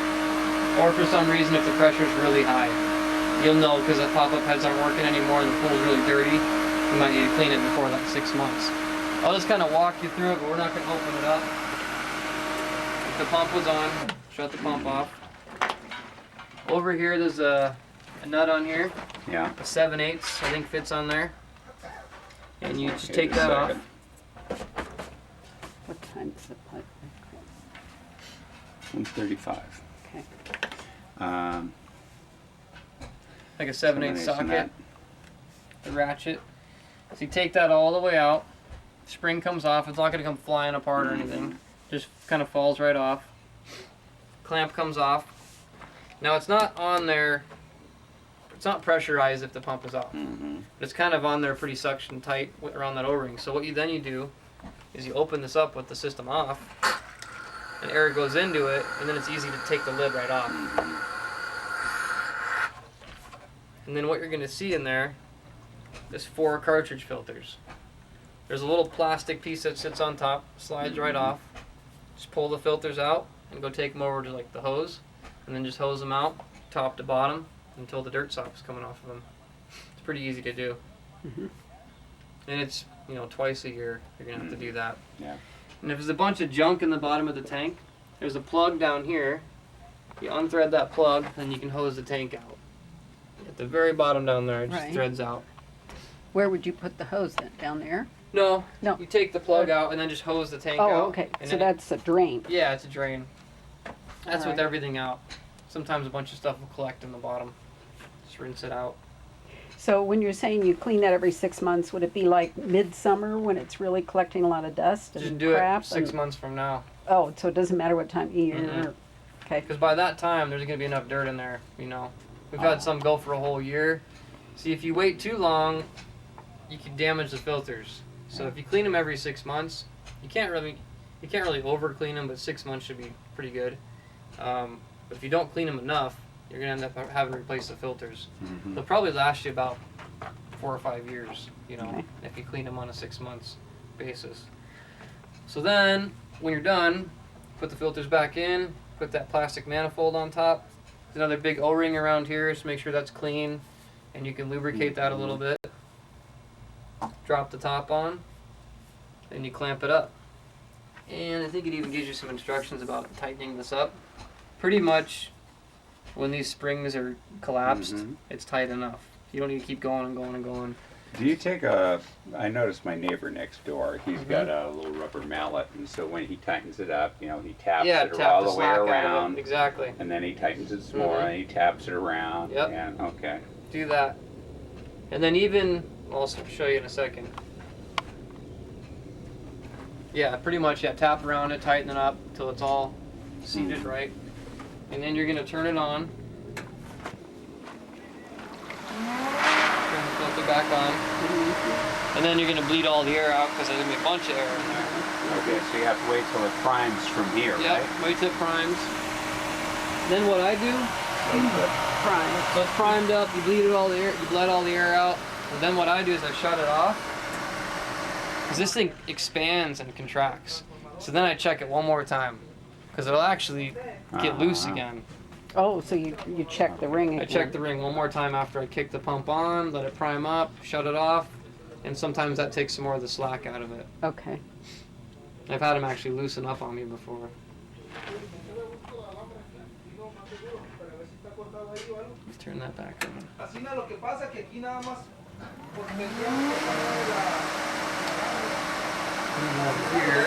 [SPEAKER 2] or for some reason if the pressure is really high. You'll know because the pop-up heads aren't working anymore and the pool's really dirty. You might need to clean it before like 6 months. I'll just kind of walk you through it, but we're not going to open it up. If the pump was on, shut the pump off. Over here, there's a nut on here.
[SPEAKER 3] Yeah.
[SPEAKER 2] A 7/8, I think, fits on there. And you just take
[SPEAKER 3] Just a
[SPEAKER 2] that off.
[SPEAKER 3] second.
[SPEAKER 1] What time is the pipe?
[SPEAKER 3] 135.
[SPEAKER 1] Okay.
[SPEAKER 2] Like a 7/8
[SPEAKER 3] 7/8
[SPEAKER 2] socket.
[SPEAKER 3] nut.
[SPEAKER 2] The ratchet. So you take that all the way out. Spring comes off. It's not going to come flying apart or anything. Just kind of falls right off. Clamp comes off. Now it's not on there. It's not pressurized if the pump is off. But it's kind of on there pretty suction tight around that O-ring. So what you do is you open this up with the system off, and air goes into it, and then it's easy to take the lid right off. And then what you're going to see in there is 4 cartridge filters. There's a little plastic piece that sits on top, slides right off. Just pull the filters out and go take them over to like the hose, and then just hose them out top to bottom until the dirt stops coming off of them. It's pretty easy to do. And it's, twice a year you're going to have to do that.
[SPEAKER 3] Yeah.
[SPEAKER 2] And if there's a bunch of junk in the bottom of the tank, there's a plug down here. You unthread that plug, and you can hose the tank out. At the very bottom down there, it just
[SPEAKER 1] Right.
[SPEAKER 2] threads out.
[SPEAKER 1] Where would you put the hose then? Down there?
[SPEAKER 2] No,
[SPEAKER 1] No.
[SPEAKER 2] you take the plug out and then just hose the tank out.
[SPEAKER 1] Oh, okay.
[SPEAKER 2] and
[SPEAKER 1] So
[SPEAKER 2] then
[SPEAKER 1] that's a drain.
[SPEAKER 2] yeah, it's a drain. That's with
[SPEAKER 1] Alright.
[SPEAKER 2] everything out. Sometimes a bunch of stuff will collect in the bottom. Just rinse it out.
[SPEAKER 1] So when you're saying you clean that every 6 months, would it be like midsummer when it's really collecting a lot of dust and
[SPEAKER 2] Just do
[SPEAKER 1] crap?
[SPEAKER 2] it 6 months from now.
[SPEAKER 1] Oh, so it doesn't matter what time of year.
[SPEAKER 2] Mhm.
[SPEAKER 1] Okay.
[SPEAKER 2] Because by that time, there's going to be enough dirt in there, We've had some go for a whole year. See, if you wait too long, you can damage the filters. So if you clean them every 6 months, you can't really over clean them, but 6 months should be pretty good. But if you don't clean them enough, you're going to end up having to replace the filters. They'll probably last you about 4 or 5 years,
[SPEAKER 1] Okay.
[SPEAKER 2] if you clean them on a 6 months basis. So then, when you're done, put the filters back in, put that plastic manifold on top. There's another big O-ring around here, just make sure that's clean, and you can lubricate that a little bit. Drop the top on, then you clamp it up. And I think it even gives you some instructions about tightening this up. Pretty much, when these springs are collapsed, it's tight enough. You don't need to keep going and going and going.
[SPEAKER 3] Do you take I noticed my neighbor next door, he's got a little rubber mallet, and so when he tightens it up, he taps it
[SPEAKER 2] tap
[SPEAKER 3] all
[SPEAKER 2] the
[SPEAKER 3] the way
[SPEAKER 2] slack out of it.
[SPEAKER 3] around,
[SPEAKER 2] Exactly.
[SPEAKER 3] and then he tightens it some more, and he taps it around.
[SPEAKER 2] Yep.
[SPEAKER 3] Yeah, okay.
[SPEAKER 2] Do that. And then even, I'll show you in a second. Yeah, pretty much, tap around it, tighten it up until it's all seated right. And then you're going to turn it on. Turn the filter back on. And And then you're gonna bleed all the air out because there's gonna be a bunch of air in there.
[SPEAKER 3] Okay, so you have to wait till it primes from here,
[SPEAKER 2] Yep,
[SPEAKER 3] right?
[SPEAKER 2] wait till it primes. Then what I do,
[SPEAKER 1] Prime.
[SPEAKER 2] so it's primed up, you bleed all the air, you bled all the air out. And then what I do is I shut it off. Because this thing expands and contracts. So then I check it one more time. Because it'll actually get loose again.
[SPEAKER 1] Oh, so you check the ring again.
[SPEAKER 2] I check the ring one more time after I kick the pump on, let it prime up, shut it off, and sometimes that takes some more of the slack out of it.
[SPEAKER 1] Okay.
[SPEAKER 2] I've had them actually loosen up on me before. Let's turn that back on. Here.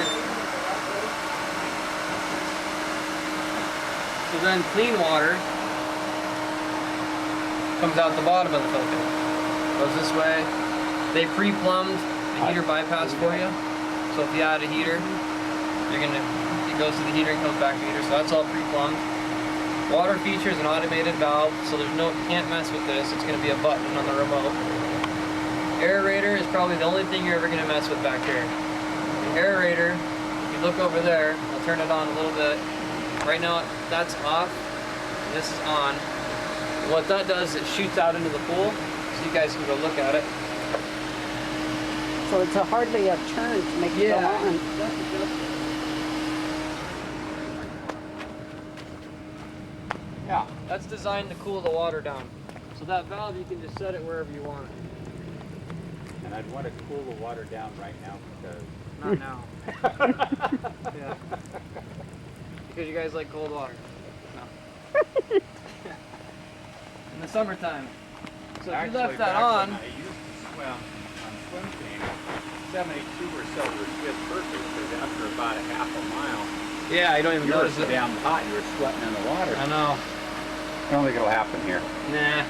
[SPEAKER 2] So then clean water comes out the bottom of the filter. Goes this way. They pre-plumbed the heater bypass for you. So if you add a heater, it goes to the heater and comes back to the heater. So that's all pre-plumbed. Water features an automated valve, so you can't mess with this. It's going to be a button on the remote. Aerator is probably the only thing you're ever going to mess with back here. The aerator, if you look over there, I'll turn it on a little bit. Right now, that's off. This is on. And what that does is it shoots out into the pool, so you guys can go look at it.
[SPEAKER 1] So it's hardly a turn to make it go on.
[SPEAKER 2] Yeah, that's designed to cool the water down. So that valve, you can just set it wherever you want it.
[SPEAKER 3] And I'd want to cool the water down right now because...
[SPEAKER 2] Not now. Yeah. Because you guys like cold water. No. In the summertime. So if you left that on...
[SPEAKER 3] I used to swim on swim team, 72 or so were just perfect because after about a half a mile,
[SPEAKER 2] Yeah, you don't even
[SPEAKER 3] you
[SPEAKER 2] notice
[SPEAKER 3] were
[SPEAKER 2] it.
[SPEAKER 3] damn hot, you were sweating in the water.
[SPEAKER 2] I know.
[SPEAKER 3] I don't think it'll happen here.
[SPEAKER 2] Nah.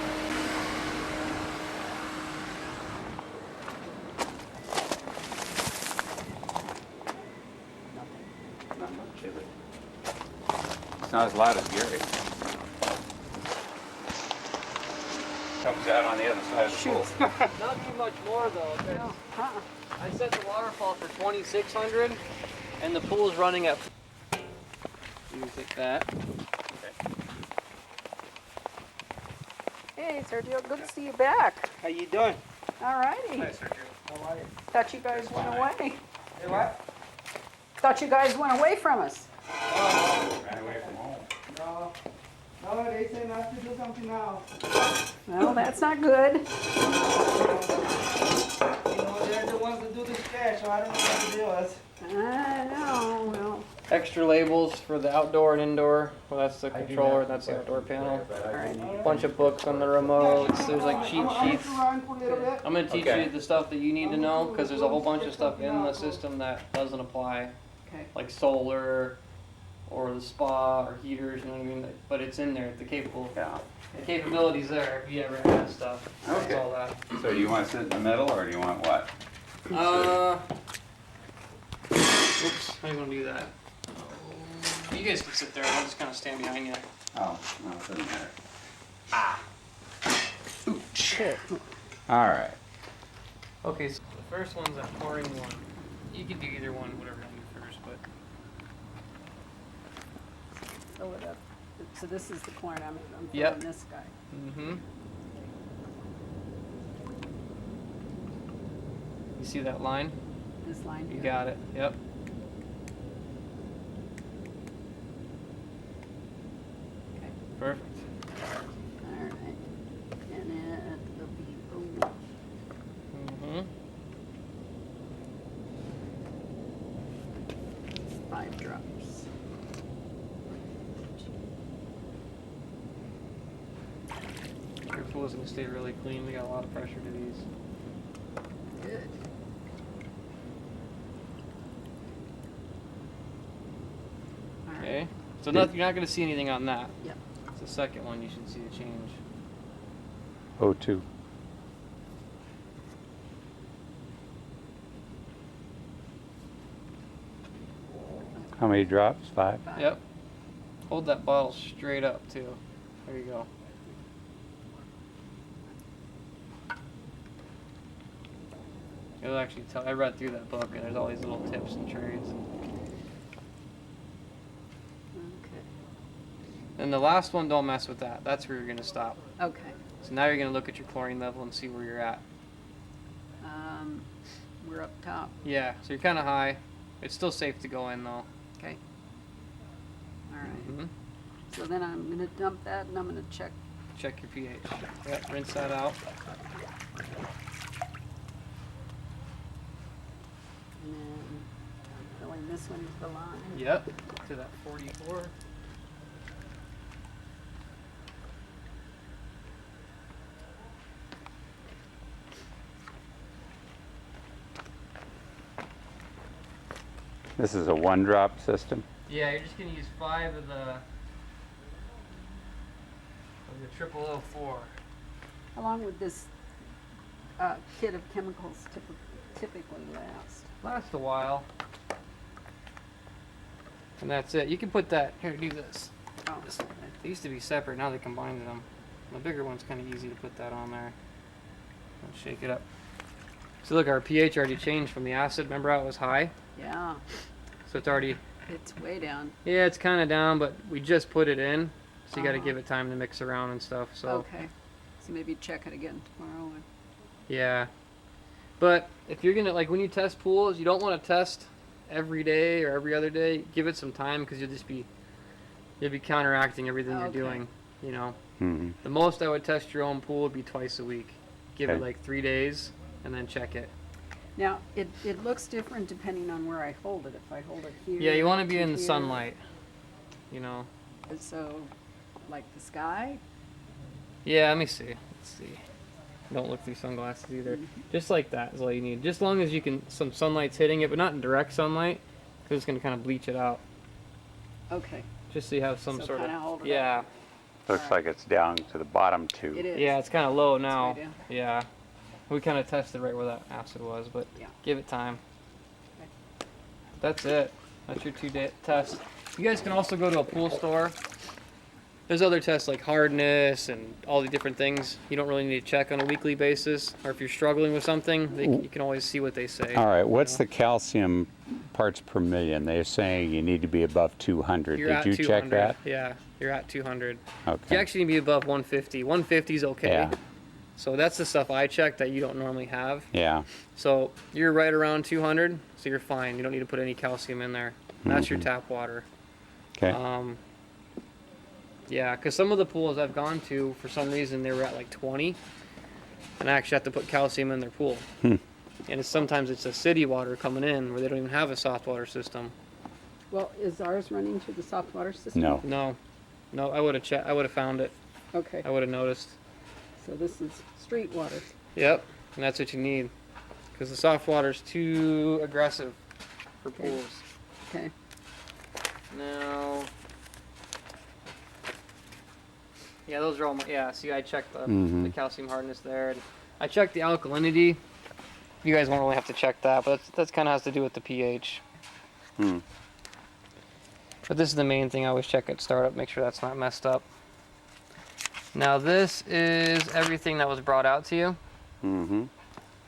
[SPEAKER 3] Not much of it. It's not as loud as Gary. Comes out on the other side of the pool.
[SPEAKER 2] Not too much more though.
[SPEAKER 1] No, uh-uh.
[SPEAKER 2] I set the waterfall for 2,600 and the pool's running at... You take that.
[SPEAKER 1] Hey, Sergio, good to see you back.
[SPEAKER 4] How you doing?
[SPEAKER 1] All righty.
[SPEAKER 4] How are you?
[SPEAKER 1] Thought you guys went away.
[SPEAKER 4] Hey, what?
[SPEAKER 1] Thought you guys went away from us.
[SPEAKER 3] Ran away from home.
[SPEAKER 4] No. No, they say not to do something now.
[SPEAKER 1] Well, that's not good.
[SPEAKER 4] You know, they're the ones that do the scratch, so I don't know what to do with.
[SPEAKER 1] I know, well,
[SPEAKER 2] Extra labels for the outdoor and indoor. Well, that's the controller, that's the outdoor panel.
[SPEAKER 1] all right.
[SPEAKER 2] Bunch of books on the remotes. There's like cheat
[SPEAKER 4] I'm
[SPEAKER 2] sheets.
[SPEAKER 4] gonna run for a little bit.
[SPEAKER 2] I'm gonna teach
[SPEAKER 3] Okay.
[SPEAKER 2] you the stuff that you need to know because there's a whole bunch of stuff in the system that doesn't apply,
[SPEAKER 1] Okay.
[SPEAKER 2] like solar or the spa or heaters. You know what I mean? But it's in there. The capability's there if you ever have stuff. That's
[SPEAKER 3] Okay.
[SPEAKER 2] all that.
[SPEAKER 3] So do you want to sit in the middle or do you want what?
[SPEAKER 2] Oops. How do you want to do that? You guys can sit there. I'll just kind of stand behind you.
[SPEAKER 3] Oh, no, it doesn't matter.
[SPEAKER 1] Shit.
[SPEAKER 3] All right.
[SPEAKER 2] Okay, so the first one's that pouring one. You can do either one, whatever you do first, but
[SPEAKER 1] Fill it up. So this is the corn, I'm
[SPEAKER 2] Yep.
[SPEAKER 1] filling this guy.
[SPEAKER 2] You see that line?
[SPEAKER 1] This line
[SPEAKER 2] You
[SPEAKER 1] here.
[SPEAKER 2] got it. Yep.
[SPEAKER 1] Okay.
[SPEAKER 2] Perfect.
[SPEAKER 1] All right. And it'll be, boom. 5 drops.
[SPEAKER 2] Your pool's gonna stay really clean. We got a lot of pressure to these.
[SPEAKER 1] Good. All right.
[SPEAKER 2] Okay. So you're not gonna see anything on that.
[SPEAKER 1] Yep.
[SPEAKER 2] It's the second one you should see a change.
[SPEAKER 3] O2. How many drops? 5?
[SPEAKER 1] 5.
[SPEAKER 2] Yep. Hold that bottle straight up too. There you go. It'll actually tell. I read through that book, and there's all these little tips and trades.
[SPEAKER 1] Okay.
[SPEAKER 2] And the last one, don't mess with that. That's where you're gonna stop.
[SPEAKER 1] Okay.
[SPEAKER 2] So now you're gonna look at your chlorine level and see where you're at.
[SPEAKER 1] We're up top.
[SPEAKER 2] Yeah, so you're kind of high. It's still safe to go in though.
[SPEAKER 1] Okay. All right.
[SPEAKER 2] Mm-hmm.
[SPEAKER 1] So then I'm gonna dump that and I'm gonna check.
[SPEAKER 2] Check your pH. Yep, rinse that out.
[SPEAKER 1] And then I'm filling this one to the line.
[SPEAKER 2] Yep, to that 44.
[SPEAKER 3] This is a one-drop system.
[SPEAKER 2] Yeah, you're just gonna use 5 of the 0004.
[SPEAKER 1] How long would this kit of chemicals typically last?
[SPEAKER 2] Lasts a while. And that's it. You can put that, here, do this.
[SPEAKER 1] Oh,
[SPEAKER 2] They used to be separate, now they combined them. The bigger one's kind of easy to put that on there. Let's shake it up. So look, our pH already changed from the acid. Remember how it was high?
[SPEAKER 1] yeah,
[SPEAKER 2] So it's already,
[SPEAKER 1] it's way down.
[SPEAKER 2] yeah, it's kind of down, but we just put it in. So you got to
[SPEAKER 1] Uh-huh.
[SPEAKER 2] give it time to mix around and stuff. So
[SPEAKER 1] Okay. So maybe check it again tomorrow.
[SPEAKER 2] yeah. But if you're going to, like when you test pools, you don't want to test every day or every other day. Give it some time because you'll be counteracting everything you're
[SPEAKER 1] Okay.
[SPEAKER 2] doing, you know.
[SPEAKER 3] Mm-hmm.
[SPEAKER 2] The most I would test your own pool would be twice a week. Give it
[SPEAKER 3] Okay.
[SPEAKER 2] like 3 days and then check it.
[SPEAKER 1] Now, it looks different depending on where I hold it. If I hold it here.
[SPEAKER 2] Yeah, you want to be in the
[SPEAKER 1] here,
[SPEAKER 2] sunlight, you know.
[SPEAKER 1] So, like the sky?
[SPEAKER 2] Yeah, let me see. Let's see. Don't look through sunglasses either. Just like that is all you need. Just long as you can, some sunlight's hitting it, but not in direct sunlight, because it's going to kind of bleach it out.
[SPEAKER 1] Okay.
[SPEAKER 2] Just so you have some
[SPEAKER 1] So
[SPEAKER 2] sort
[SPEAKER 1] kinda
[SPEAKER 2] of,
[SPEAKER 1] hold it
[SPEAKER 2] yeah.
[SPEAKER 3] Looks like it's down to the bottom two.
[SPEAKER 1] It is.
[SPEAKER 2] Yeah, it's kind of low
[SPEAKER 1] It's way
[SPEAKER 2] now.
[SPEAKER 1] down.
[SPEAKER 2] Yeah. We kind of tested right where that acid was, but
[SPEAKER 1] Yeah.
[SPEAKER 2] give it time.
[SPEAKER 1] Okay.
[SPEAKER 2] That's it. That's your 2-day test. You guys can also go to a pool store. There's other tests like hardness and all the different things. You don't really need to check on a weekly basis. Or if you're struggling with something, you can always see what they say.
[SPEAKER 3] All right, what's
[SPEAKER 2] you
[SPEAKER 3] the calcium parts per million? They're saying you need to be above 200.
[SPEAKER 2] You're
[SPEAKER 3] Did
[SPEAKER 2] at
[SPEAKER 3] you
[SPEAKER 2] 200.
[SPEAKER 3] check that?
[SPEAKER 2] Yeah, you're at 200.
[SPEAKER 3] Okay.
[SPEAKER 2] You actually need to be above 150. 150 is okay.
[SPEAKER 3] Yeah.
[SPEAKER 2] So that's the stuff I check that you don't normally have.
[SPEAKER 3] Yeah.
[SPEAKER 2] So you're right around 200, so you're fine. You don't need to put any calcium in there. That's your tap water.
[SPEAKER 3] Okay.
[SPEAKER 2] Yeah, because some of the pools I've gone to, for some reason, they were at like 20, and I actually have to put calcium in their pool. And sometimes it's a city water coming in where they don't even have a soft water system.
[SPEAKER 1] Well, is ours running through the soft water system?
[SPEAKER 3] No.
[SPEAKER 2] No, I would have I would have found it.
[SPEAKER 1] Okay.
[SPEAKER 2] I would have noticed.
[SPEAKER 1] So this is street water.
[SPEAKER 2] Yep, and that's what you need, because the soft water's too aggressive for
[SPEAKER 1] Okay.
[SPEAKER 2] pools.
[SPEAKER 1] Okay.
[SPEAKER 2] Now, yeah, those are all my, yeah, see I checked the calcium hardness there. And I checked the alkalinity. You guys won't really have to check that, but that's kind of has to do with the pH.
[SPEAKER 3] Hmm.
[SPEAKER 2] But this is the main thing I always check at startup, make sure that's not messed up. Now this is everything that was brought out to you.
[SPEAKER 3] Mm-hmm.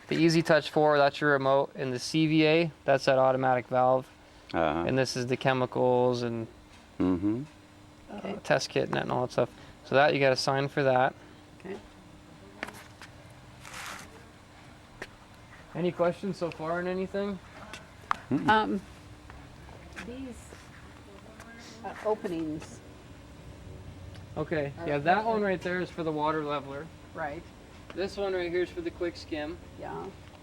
[SPEAKER 2] The Easy Touch 4, that's your remote, and the CVA, that's that automatic valve.
[SPEAKER 3] Uh-huh.
[SPEAKER 2] And this is the chemicals and
[SPEAKER 3] Mm-hmm.
[SPEAKER 2] test kit and all that stuff. So that you got to sign for that.
[SPEAKER 1] Okay.
[SPEAKER 2] Any questions so far on anything?
[SPEAKER 1] These openings,
[SPEAKER 2] Okay, yeah, that one right there is for the water leveler.
[SPEAKER 1] right?
[SPEAKER 2] This one right here is for the quick skim.
[SPEAKER 1] Yeah.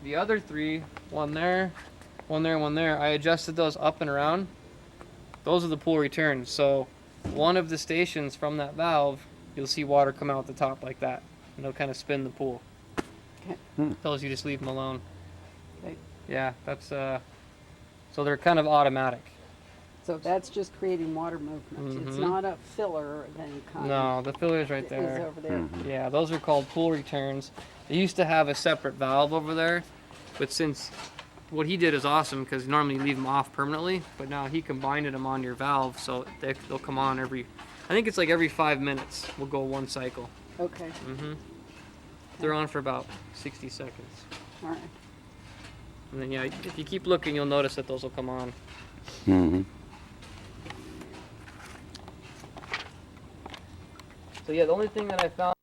[SPEAKER 2] The other three, one there, one there, and one there, I adjusted those up and around. Those are the pool returns. So one of the stations from that valve, you'll see water come out the top like that. And it'll kind of spin the pool.
[SPEAKER 1] Okay.
[SPEAKER 2] Tells you just leave them alone.
[SPEAKER 1] Okay.
[SPEAKER 2] Yeah, that's, so they're kind of automatic.
[SPEAKER 1] So that's just creating water movement. It's
[SPEAKER 2] Mhm.
[SPEAKER 1] not a filler of any kind.
[SPEAKER 2] No, the filler's right
[SPEAKER 1] It is
[SPEAKER 2] there.
[SPEAKER 1] over there.
[SPEAKER 2] Yeah, those are called pool returns. They used to have a separate valve over there, but since what he did is awesome because normally you leave them off permanently, but now he combined them on your valve, so they'll come on every, I think it's like every 5 minutes. We'll go one cycle.
[SPEAKER 1] Okay.
[SPEAKER 2] They're on for about 60 seconds.
[SPEAKER 1] All right.
[SPEAKER 2] And then, yeah, if you keep looking, you'll notice that those will come on.
[SPEAKER 3] Mm-hmm.
[SPEAKER 2] So yeah, the only thing that I found